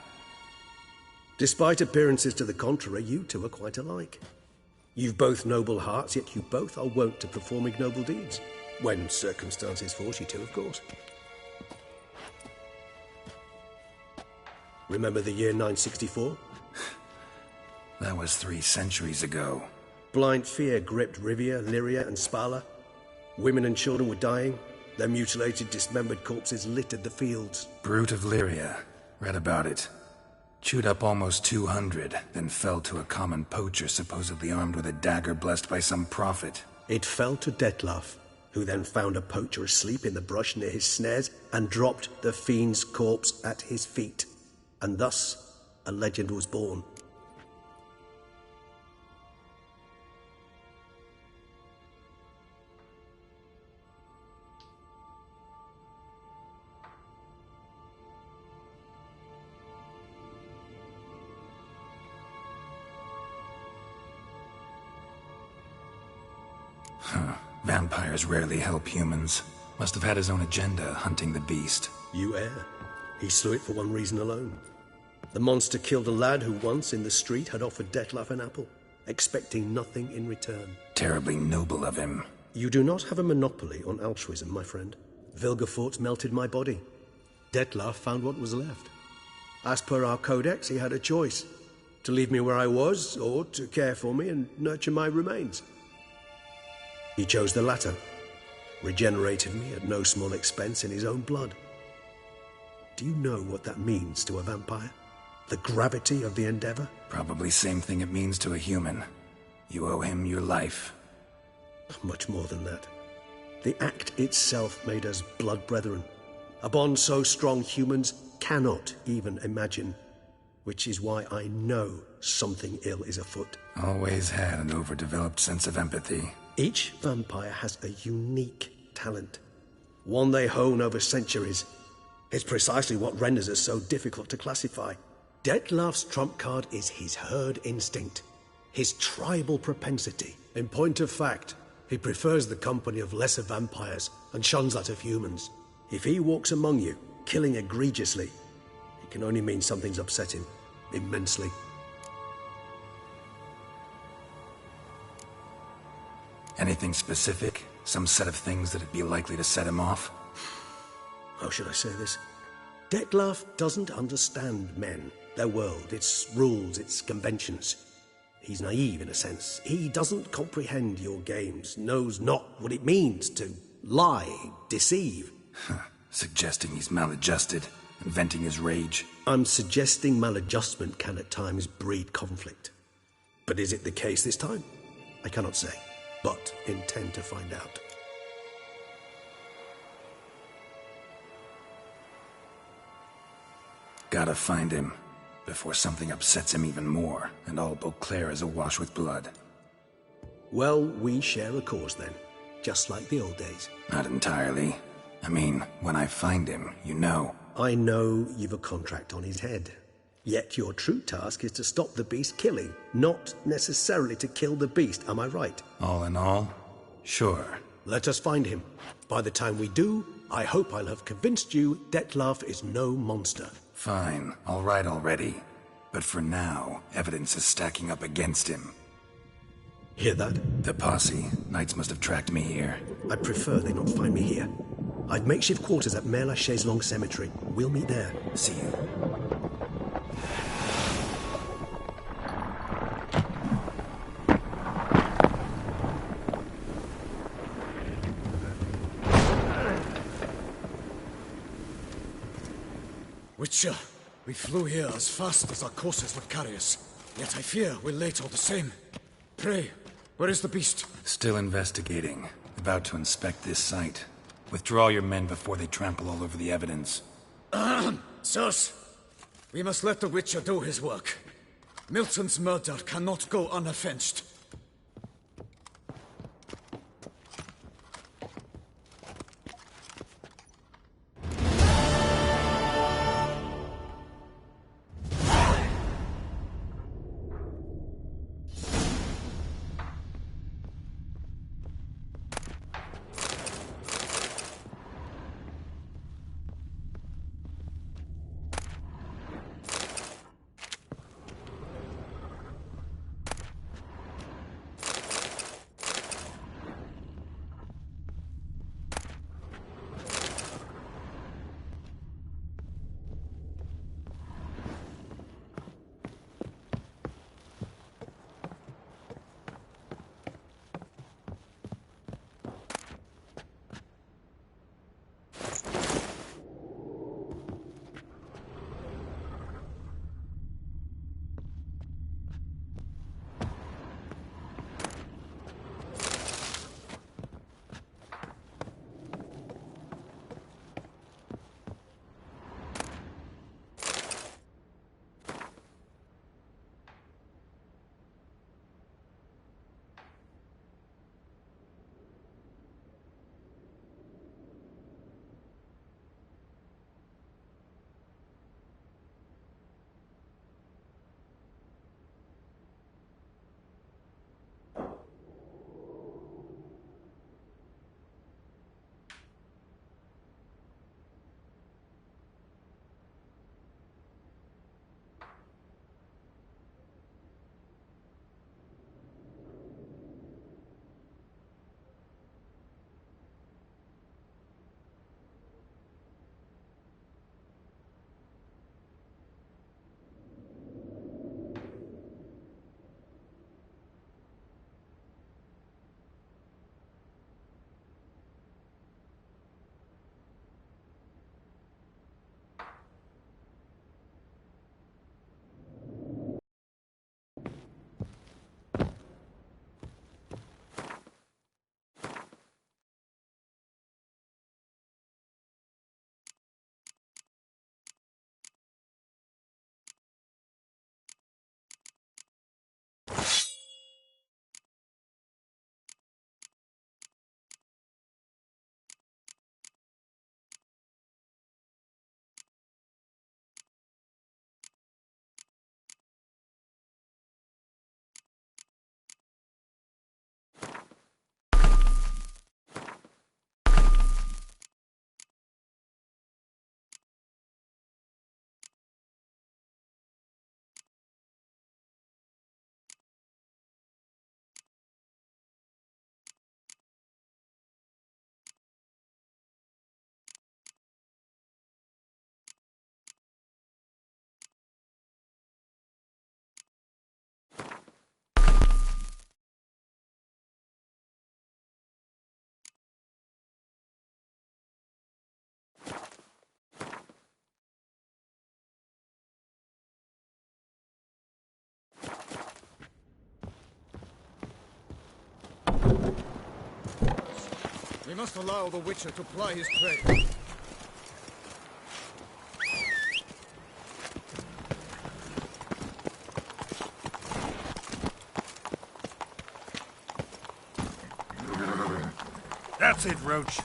Despite appearances to the contrary, you two are quite alike. You've both noble hearts, yet you both are wont to perform ignoble deeds. When circumstances force you to, of course. Remember the year 964? That was 3 centuries ago. Blind fear gripped Rivia, Lyria, and Spala. Women and children were dying. Their mutilated, dismembered corpses littered the fields. Brute of Lyria. Read about it. Chewed up almost 200, then fell to a common poacher supposedly armed with a dagger blessed by some prophet. It fell to Dettlaff, who then found a poacher asleep in the brush near his snares and dropped the fiend's corpse at his feet. And thus, a legend was born. Vampires rarely help humans. Must have had his own agenda, hunting the beast. You err. He slew it for one reason alone. The monster killed a lad who once, in the street, had offered Dettlaff an apple, expecting nothing in return. Terribly noble of him. You do not have a monopoly on altruism, my friend. Vilgefortz melted my body. Dettlaff found what was left. As per our codex, he had a choice. To leave me where I was, or to care for me and nurture my remains. He chose the latter, regenerated me at no small expense in his own blood. Do you know what that means to a vampire? The gravity of the endeavor? Probably same thing it means to a human. You owe him your life. Much more than that. The act itself made us blood brethren. A bond so strong humans cannot even imagine, which is why I know something ill is afoot. Always had an overdeveloped sense of empathy. Each vampire has a unique talent, one they hone over centuries. It's precisely what renders us so difficult to classify. Detlef's trump card is his herd instinct, his tribal propensity. In point of fact, he prefers the company of lesser vampires and shuns that of humans. If he walks among you, killing egregiously, it can only mean something's upset him immensely. Anything specific? Some set of things that'd be likely to set him off? How should I say this? Detlef doesn't understand men, their world, its rules, its conventions. He's naive in a sense. He doesn't comprehend your games, knows not what it means to lie, deceive. Suggesting he's maladjusted, and venting his rage. I'm suggesting maladjustment can at times breed conflict. But is it the case this time? I cannot say, but intend to find out. Gotta find him, before something upsets him even more, and all Beauclair is awash with blood. Well, we share a cause then, just like the old days. Not entirely. I mean, when I find him, you know. I know you've a contract on his head. Yet your true task is to stop the beast killing, not necessarily to kill the beast, am I right? All in all, sure. Let us find him. By the time we do, I hope I'll have convinced you Detlef is no monster. Fine, all right already. But for now, evidence is stacking up against him. Hear that? The posse. Knights must have tracked me here. I'd prefer they not find me here. I've makeshift quarters at Mère Lachaise Long Cemetery. We'll meet there. See you. Witcher, we flew here as fast as our courses would carry us. Yet I fear we're late all the same. Pray, where is the beast? Still investigating. About to inspect this site. Withdraw your men before they trample all over the evidence. Sirs, we must let the Witcher do his work. Milton's murder cannot go unavenged. We must allow the Witcher to ply his trade. That's it, Roach.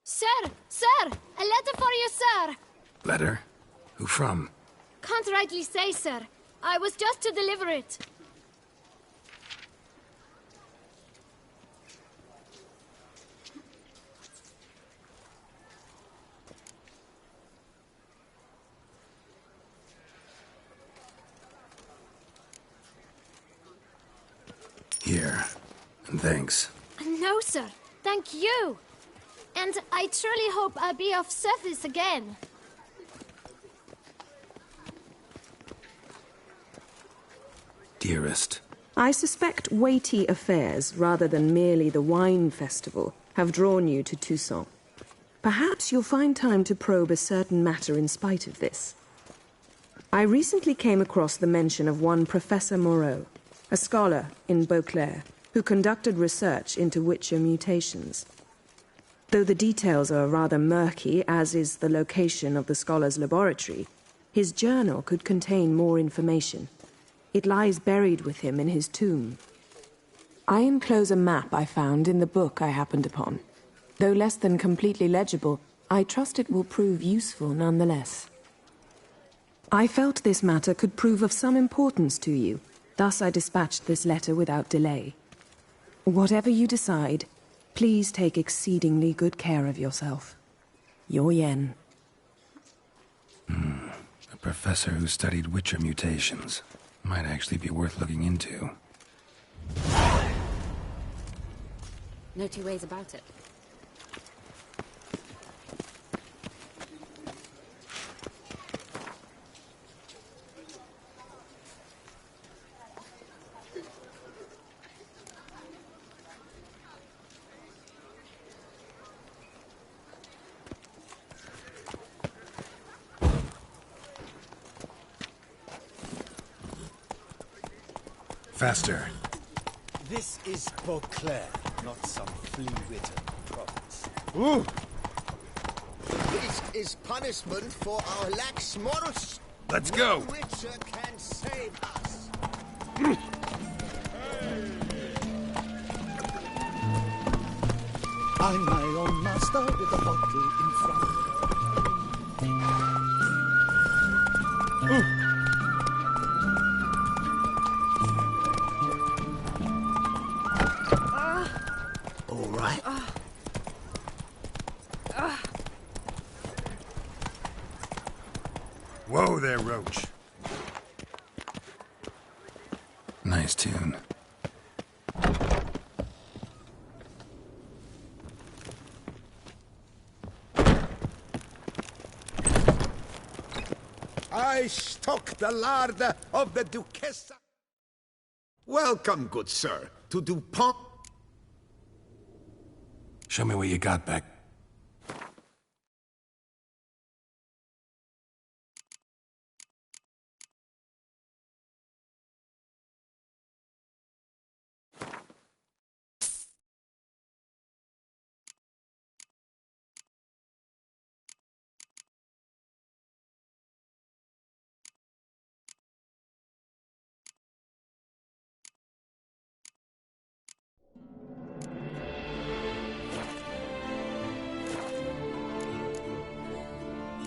Sir! Sir! A letter for you, sir! Letter? Who from? Can't rightly say, sir. I was just to deliver it. Here. And thanks. No, sir. Thank you. And I truly hope I'll be of service again. Dearest. I suspect weighty affairs, rather than merely the wine festival, have drawn you to Toussaint. Perhaps you'll find time to probe a certain matter in spite of this. I recently came across the mention of one Professor Moreau, a scholar in Beauclair, who conducted research into Witcher mutations. Though the details are rather murky, as is the location of the scholar's laboratory, his journal could contain more information. It lies buried with him in his tomb. I enclose a map I found in the book I happened upon. Though less than completely legible, I trust it will prove useful nonetheless. I felt this matter could prove of some importance to you, thus I dispatched this letter without delay. Whatever you decide, please take exceedingly good care of yourself. Your Yen. A professor who studied Witcher mutations. Might actually be worth looking into. No two ways about it. Faster. This is Beauclair, not some flea-ridden province. Ooh! This is punishment for our lax morals. Let's go! No Witcher can save us. I'm my own master with a bottle in front. All right. Whoa there, Roach. Nice tune. I stock the larder of the Duchessa. Welcome, good sir, to Dupont. Show me what you got back.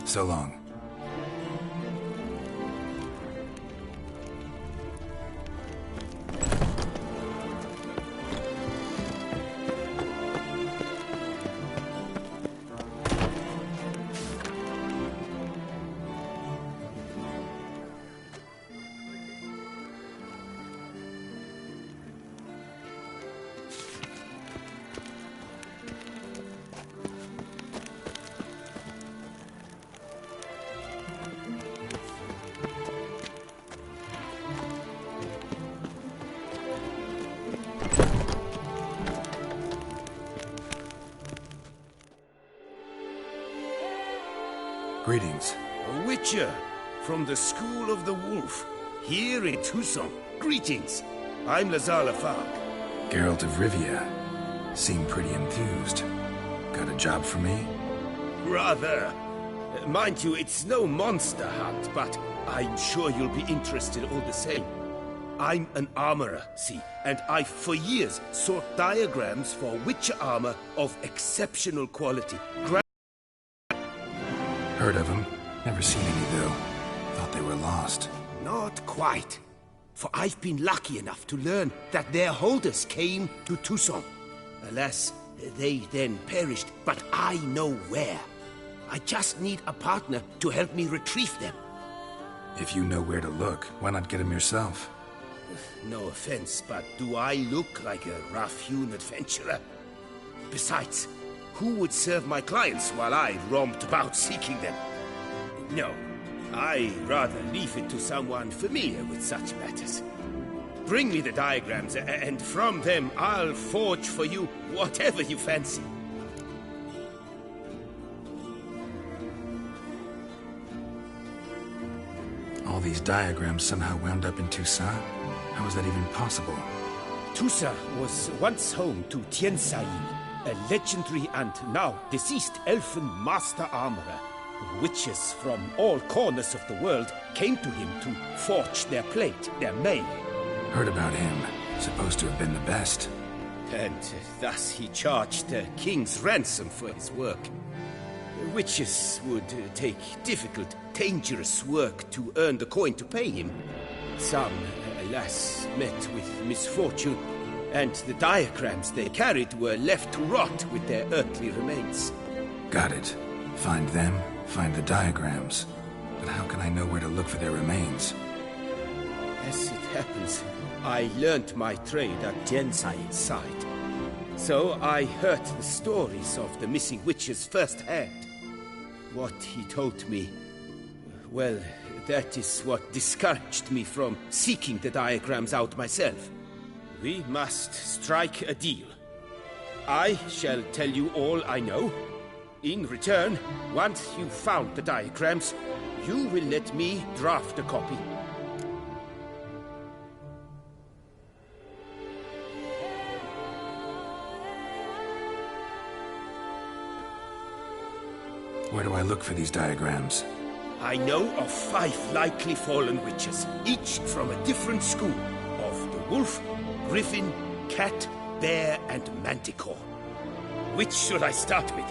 So long. Greetings. A witcher from the School of the Wolf, here in Tucson. Greetings. I'm Lazar Lafargue. Geralt of Rivia. Seem pretty enthused. Got a job for me? Rather. Mind you, it's no monster hunt, but I'm sure you'll be interested all the same. I'm an armorer, see, and I've for years sought diagrams for witcher armor of exceptional quality. Heard of them. Never seen any, though. Thought they were lost. Not quite. For I've been lucky enough to learn that their holders came to Tucson. Alas, they then perished, but I know where. I just need a partner to help me retrieve them. If you know where to look, why not get them yourself? No offense, but do I look like a rough-hewn adventurer? Besides, who would serve my clients while I romped about seeking them? No, I rather leave it to someone familiar with such matters. Bring me the diagrams, and from them I'll forge for you whatever you fancy. All these diagrams somehow wound up in Tucson? How is that even possible? Tucson was once home to Tiensail, a legendary and now deceased elfin master armorer. Witches from all corners of the world came to him to forge their plate, their mail. Heard about him. Supposed to have been the best. And thus he charged a king's ransom for his work. Witches would take difficult, dangerous work to earn the coin to pay him. Some, alas, met with misfortune, and the diagrams they carried were left to rot with their earthly remains. Got it. Find them, find the diagrams. But how can I know where to look for their remains? As it happens, I learned my trade at Tiensail's side. So I heard the stories of the missing witches firsthand. What he told me, well, that is what discouraged me from seeking the diagrams out myself. We must strike a deal. I shall tell you all I know. In return, once you've found the diagrams, you will let me draft a copy. Where do I look for these diagrams? I know of 5 likely fallen witches, each from a different school of the wolf, griffin, cat, bear, and manticore. Which should I start with?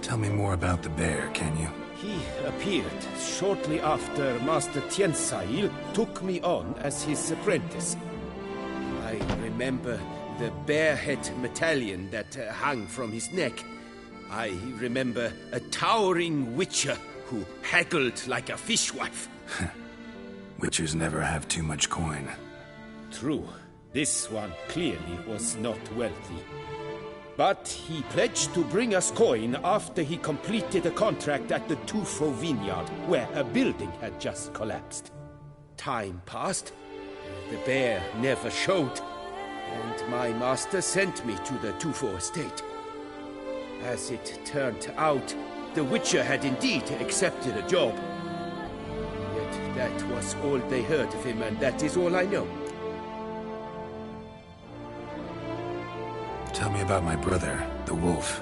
Tell me more about the bear, can you? He appeared shortly after Master Tiansail took me on as his apprentice. I remember the bear-head medallion that hung from his neck. I remember a towering witcher who haggled like a fishwife. Witchers never have too much coin. True. This one clearly was not wealthy. But he pledged to bring us coin after he completed a contract at the Tufo vineyard, where a building had just collapsed. Time passed. The bear never showed, and my master sent me to the Tufo estate. As it turned out, the Witcher had indeed accepted a job. Yet that was all they heard of him, and that is all I know. Tell me about my brother, the wolf.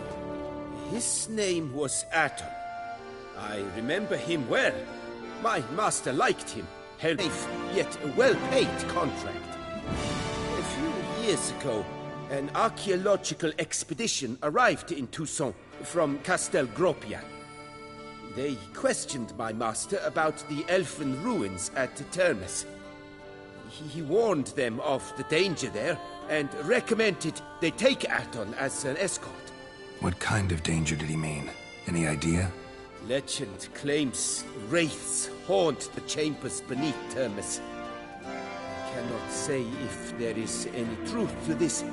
His name was Atom. I remember him well. My master liked him, held a yet well-paid contract. A few years ago, an archaeological expedition arrived in Toussaint from Castel Gropian. They questioned my master about the elfin ruins at Termes. He warned them of the danger there and recommended they take Aton as an escort. What kind of danger did he mean? Any idea? Legend claims wraiths haunt the chambers beneath Termes. I cannot say if there is any truth to this,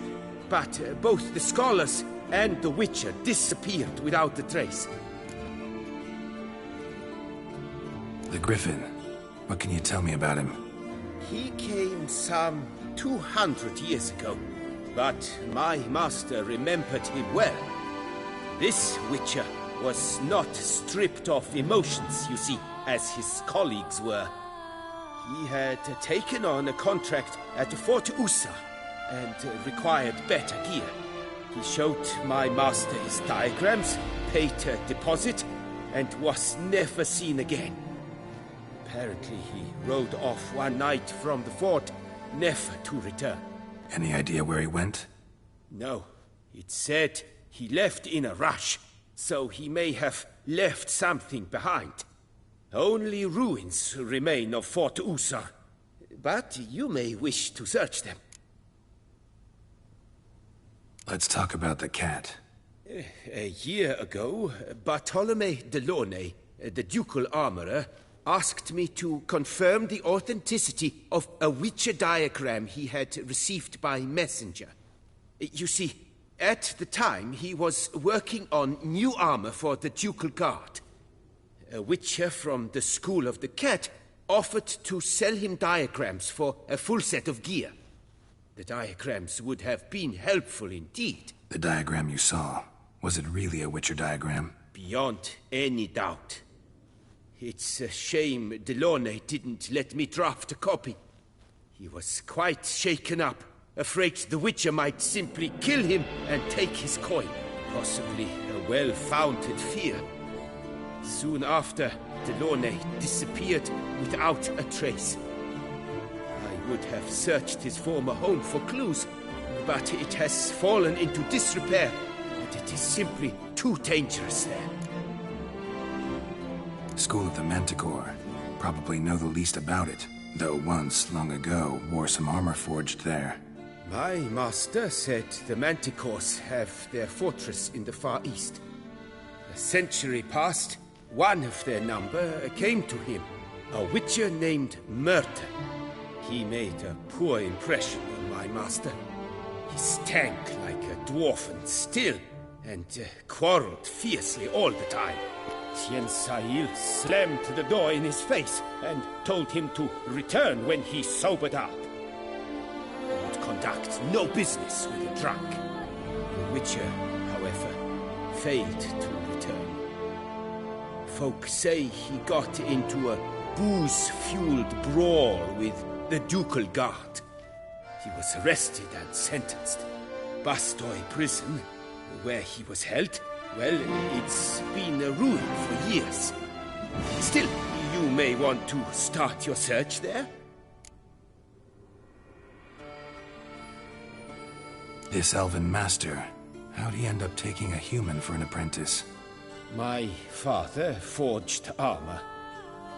but both the scholars and the Witcher disappeared without a trace. The Griffin. What can you tell me about him? He came some 200 years ago, but my master remembered him well. This Witcher was not stripped of emotions, you see, as his colleagues were. He had taken on a contract at Fort Usa and required better gear. He showed my master his diagrams, paid a deposit, and was never seen again. Apparently, he rode off one night from the fort, never to return. Any idea where he went? No. It said he left in a rush, so he may have left something behind. Only ruins remain of Fort Usar, but you may wish to search them. Let's talk about the cat. A year ago, Bartolome Delaunay, the ducal armorer, asked me to confirm the authenticity of a Witcher diagram he had received by messenger. You see, at the time he was working on new armor for the ducal guard. A Witcher from the School of the Cat offered to sell him diagrams for a full set of gear. The diagrams would have been helpful indeed. The diagram you saw, was it really a Witcher diagram? Beyond any doubt. It's a shame Delaunay didn't let me draft a copy. He was quite shaken up, afraid the Witcher might simply kill him and take his coin. Possibly a well-founded fear. Soon after, Delaunay disappeared without a trace. I would have searched his former home for clues, but it has fallen into disrepair, and it is simply too dangerous there. School of the Manticore. Probably know the least about it, though once, long ago, wore some armor forged there. My master said the Manticores have their fortress in the Far East. A century past, one of their number came to him, a Witcher named Merton. He made a poor impression on my master. He stank like a dwarfen still, and quarreled fiercely all the time. Tiansail slammed the door in his face and told him to return when he sobered up. He would conduct no business with a drunk. The Witcher, however, failed to return. Folk say he got into a booze-fueled brawl with the ducal guard. He was arrested and sentenced. Bastoy prison, where he was held, well, it's been a ruin for years. Still, you may want to start your search there. This elven master, how'd he end up taking a human for an apprentice? My father forged armor.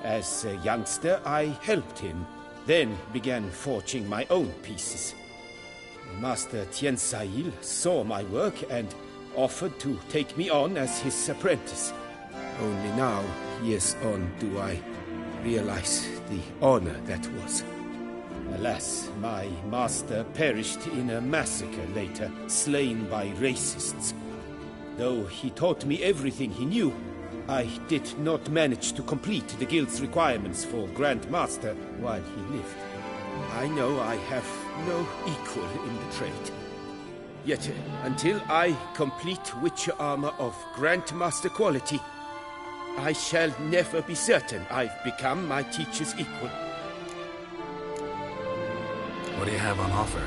As a youngster, I helped him, then began forging my own pieces. Master Tiansail saw my work and offered to take me on as his apprentice. Only now, years on, do I realize the honor that was. Alas, my master perished in a massacre later, slain by racists. Though he taught me everything he knew, I did not manage to complete the guild's requirements for Grand Master while he lived. I know I have no equal in the trade. Yet, until I complete Witcher armor of Grandmaster quality, I shall never be certain I've become my teacher's equal. What do you have on offer?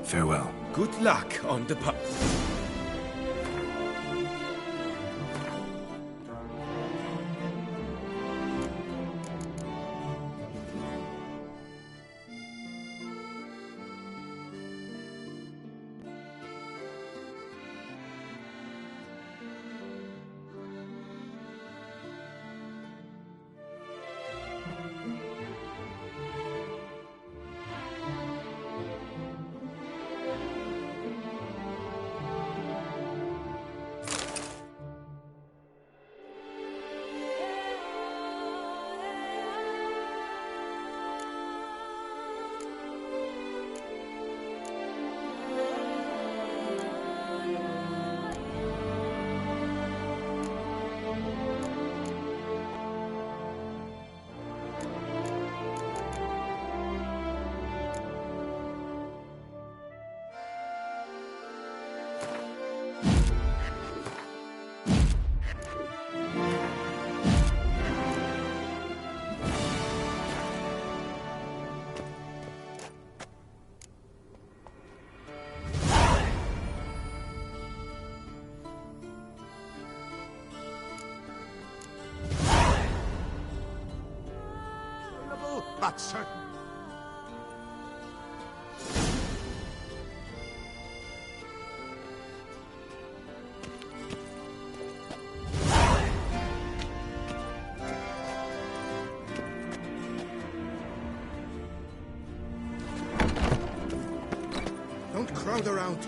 Farewell. Good luck on the path. But certain. Don't crowd around.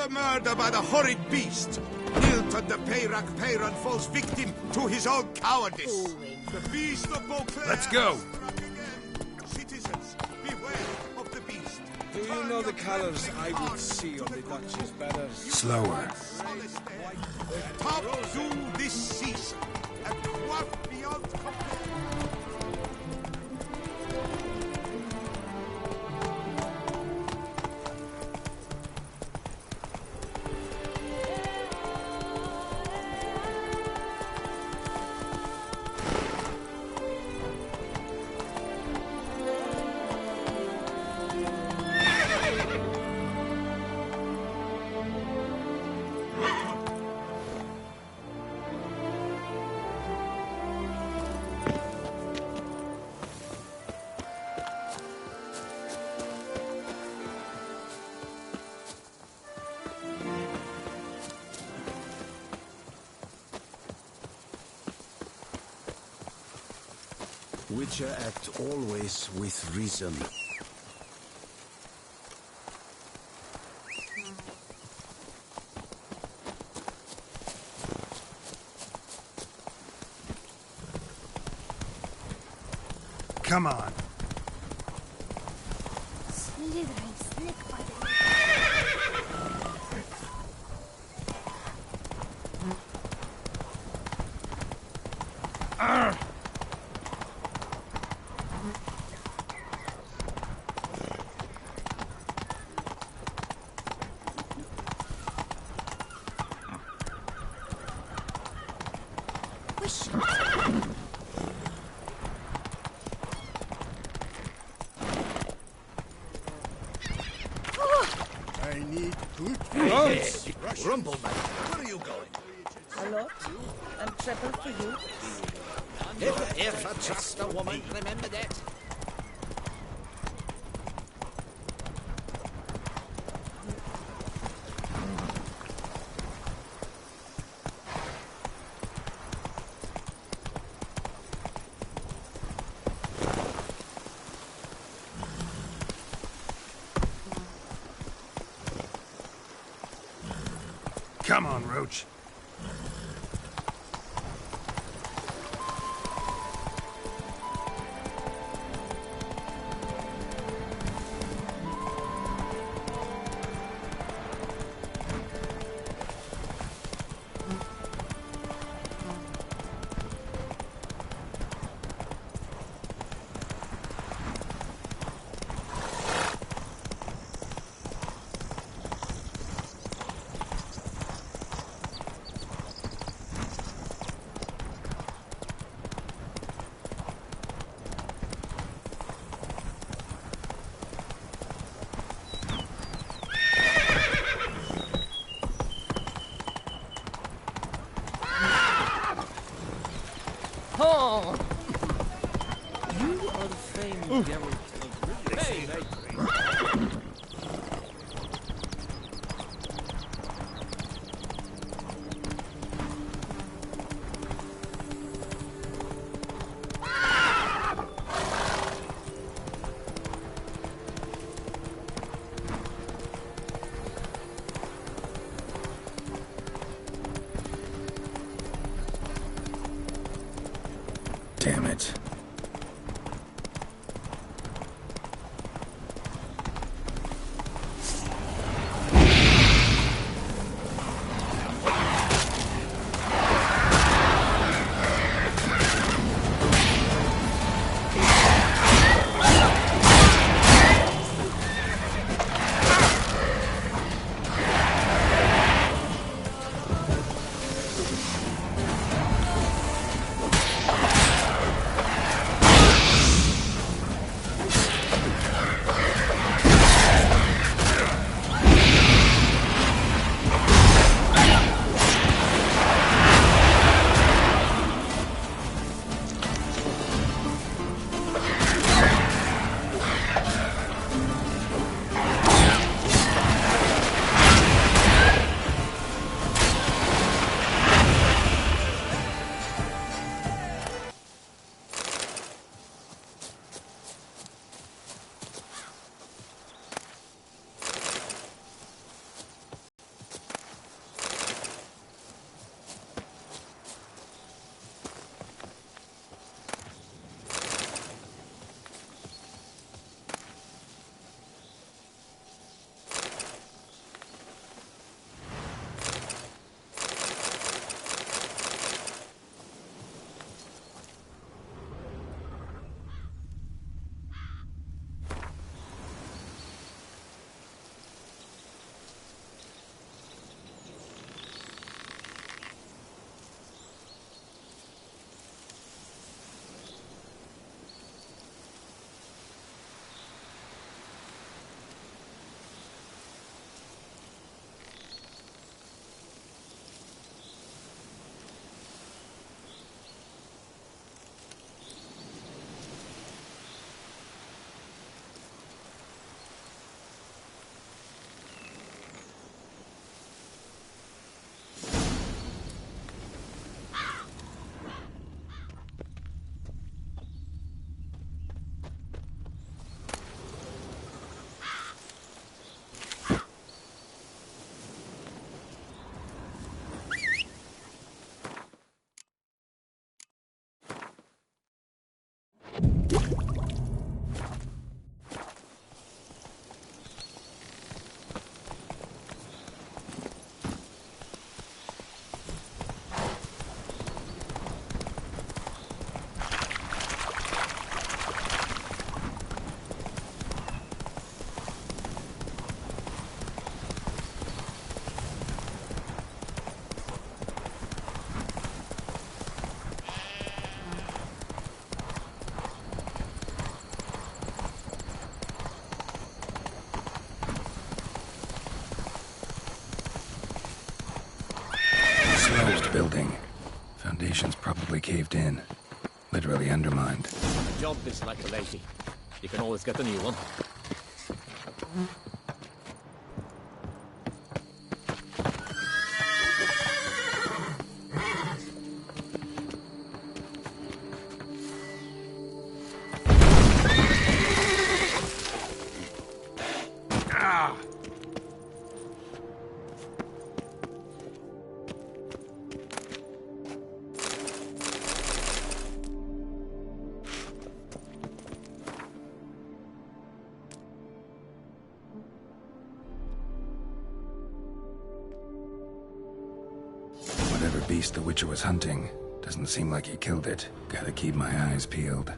Another murder by the horrid beast. Nilton the Peyrak Peyran falls victim to his own cowardice. The beast of Beauclair. Let's go. Citizens, beware of the beast. Do you know the colours I would see on the Duchess' banners? Slower. Top do this season, and what beyond compare. Witcher act always with reason. Come on. Slithering snake bite. I need good Hey, Rumble, man. Where are you going? A lot and trouble for you. Never ever trust a woman. Remember that. Come on, Roach. Oh! You are the famed Geralt of Rivia. Hey, mate. Damn it. building. Foundations probably caved in. Literally undermined. The job is like a lady. You can always get a new one. Whatever beast the Witcher was hunting, doesn't seem like he killed it. Gotta keep my eyes peeled.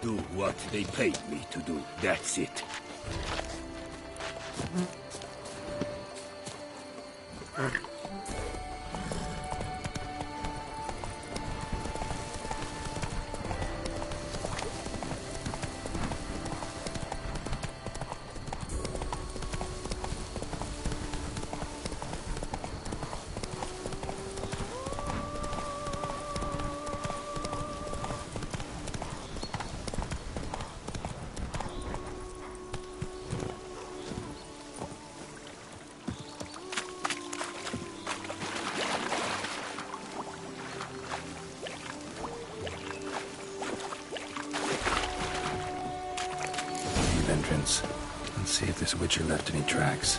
Do what they paid me to do. That's it. Entrance. Let's see if this Witcher left any tracks.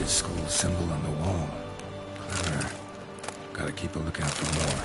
Witch's school symbol on the wall. Clever. Gotta keep a lookout for more.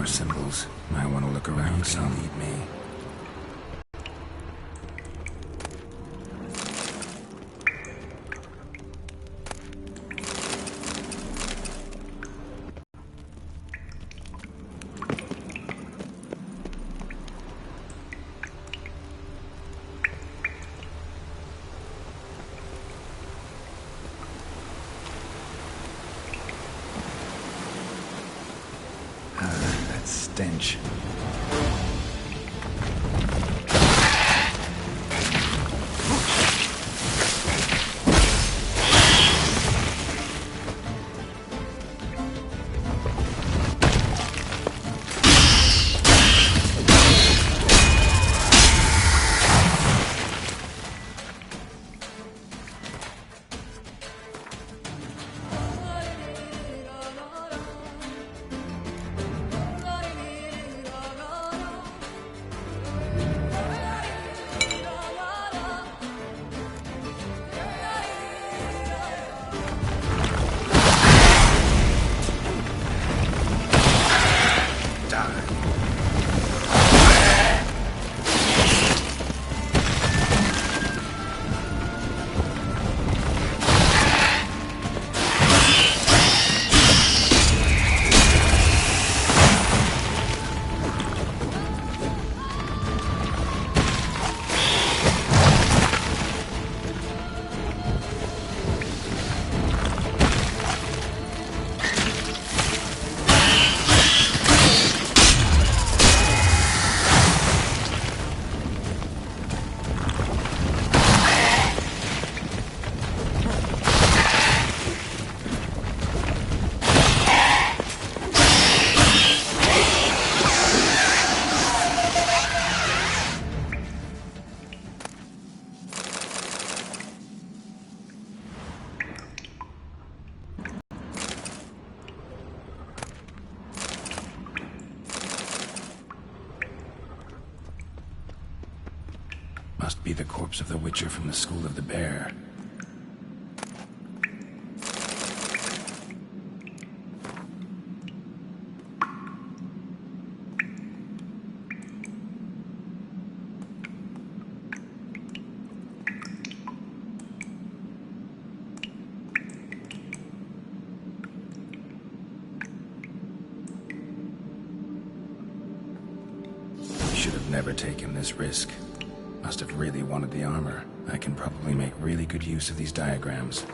Symbols. Might want to look around some. Lead me. Stench. the corpse of the Witcher from the School of the Bear. Should have never taken this risk. Must have really wanted the armor. I can probably make really good use of these diagrams.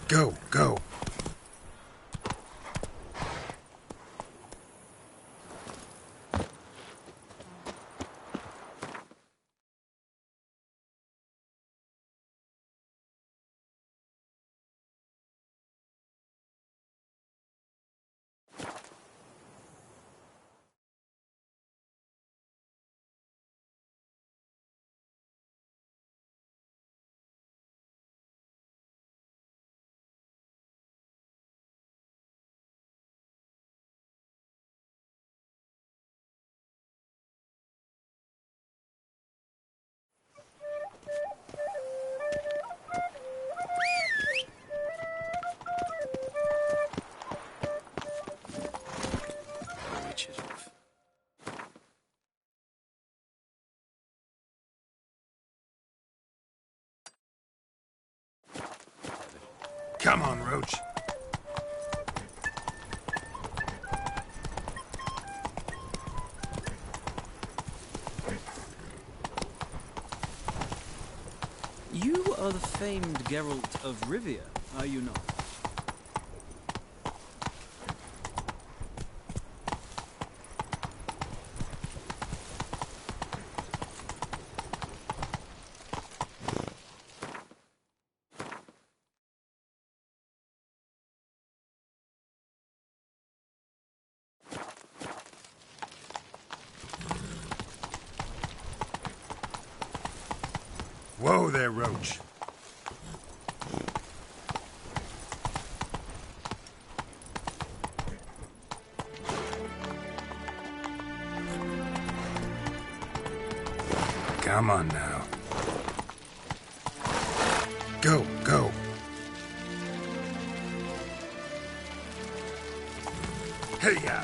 Go, go. Come on, Roach. You are the famed Geralt of Rivia, are you not? Whoa there, Roach. Come on now. Go, go. Hey-ya!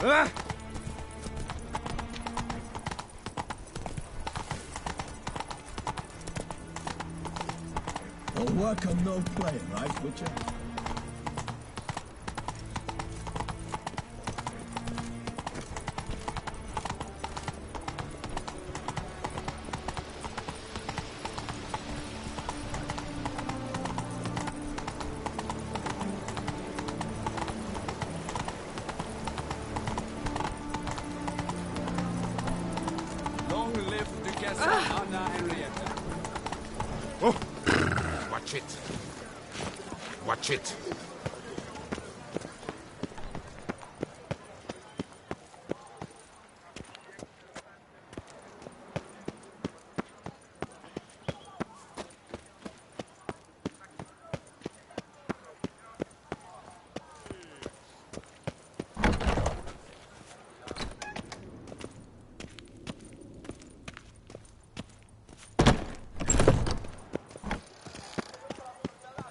Ah! No work and no play, right, Witcher? Oh! Watch it. Watch it.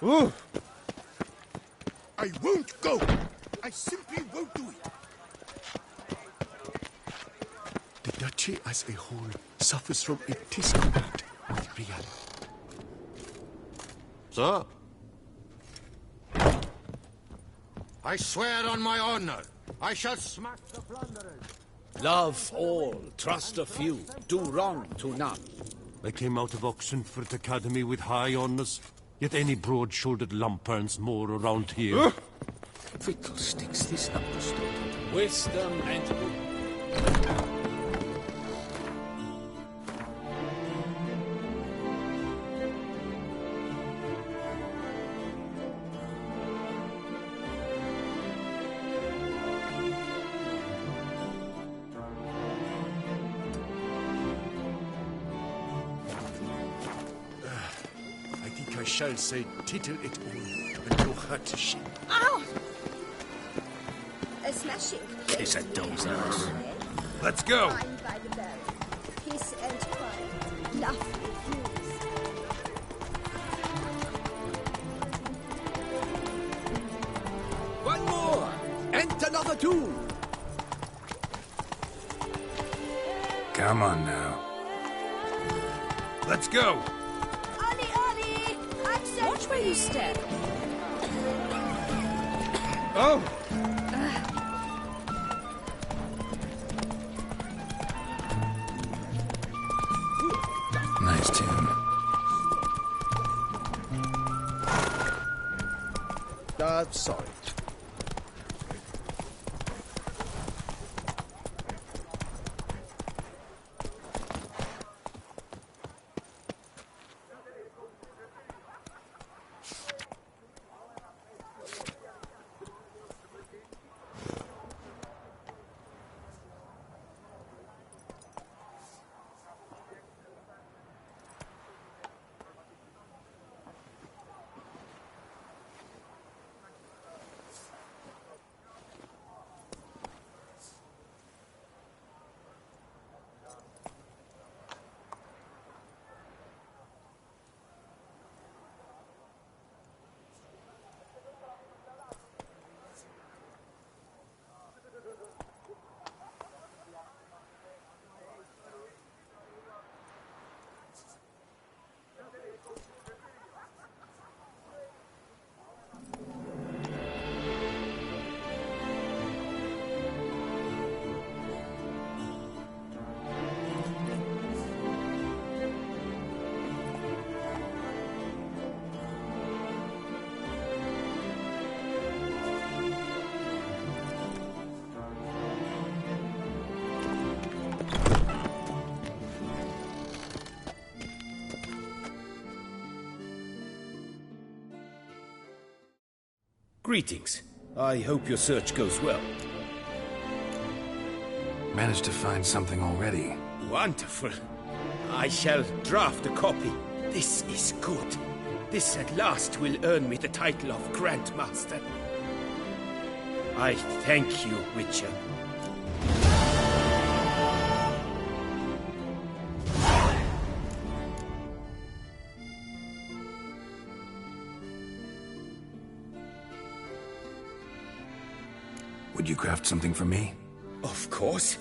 Ooh. I won't go! I simply won't do it! The Duchy as a whole suffers from a disconnect with reality. Sir? I swear on my honor, I shall smack the plunderers. Love all, trust a few, do wrong to none. I came out of Oxenford Academy with high honors, yet any broad-shouldered lump earns more around here. Fiddlesticks, this understood. Wisdom and... I shall say tittle it all, but no hurt to shame. Ow! A smashing. It's a doze ass. Let's go! Fine by the bell. Kiss and cry. Laugh refuse. One more, and another two. Come on now. Let's go! Watch where you step. Oh! Nice tune. Sorry. Greetings. I hope your search goes well. Managed to find something already. Wonderful. I shall draft a copy. This is good. This at last will earn me the title of Grandmaster. I thank you, Witcher. Would you craft something for me? Of course.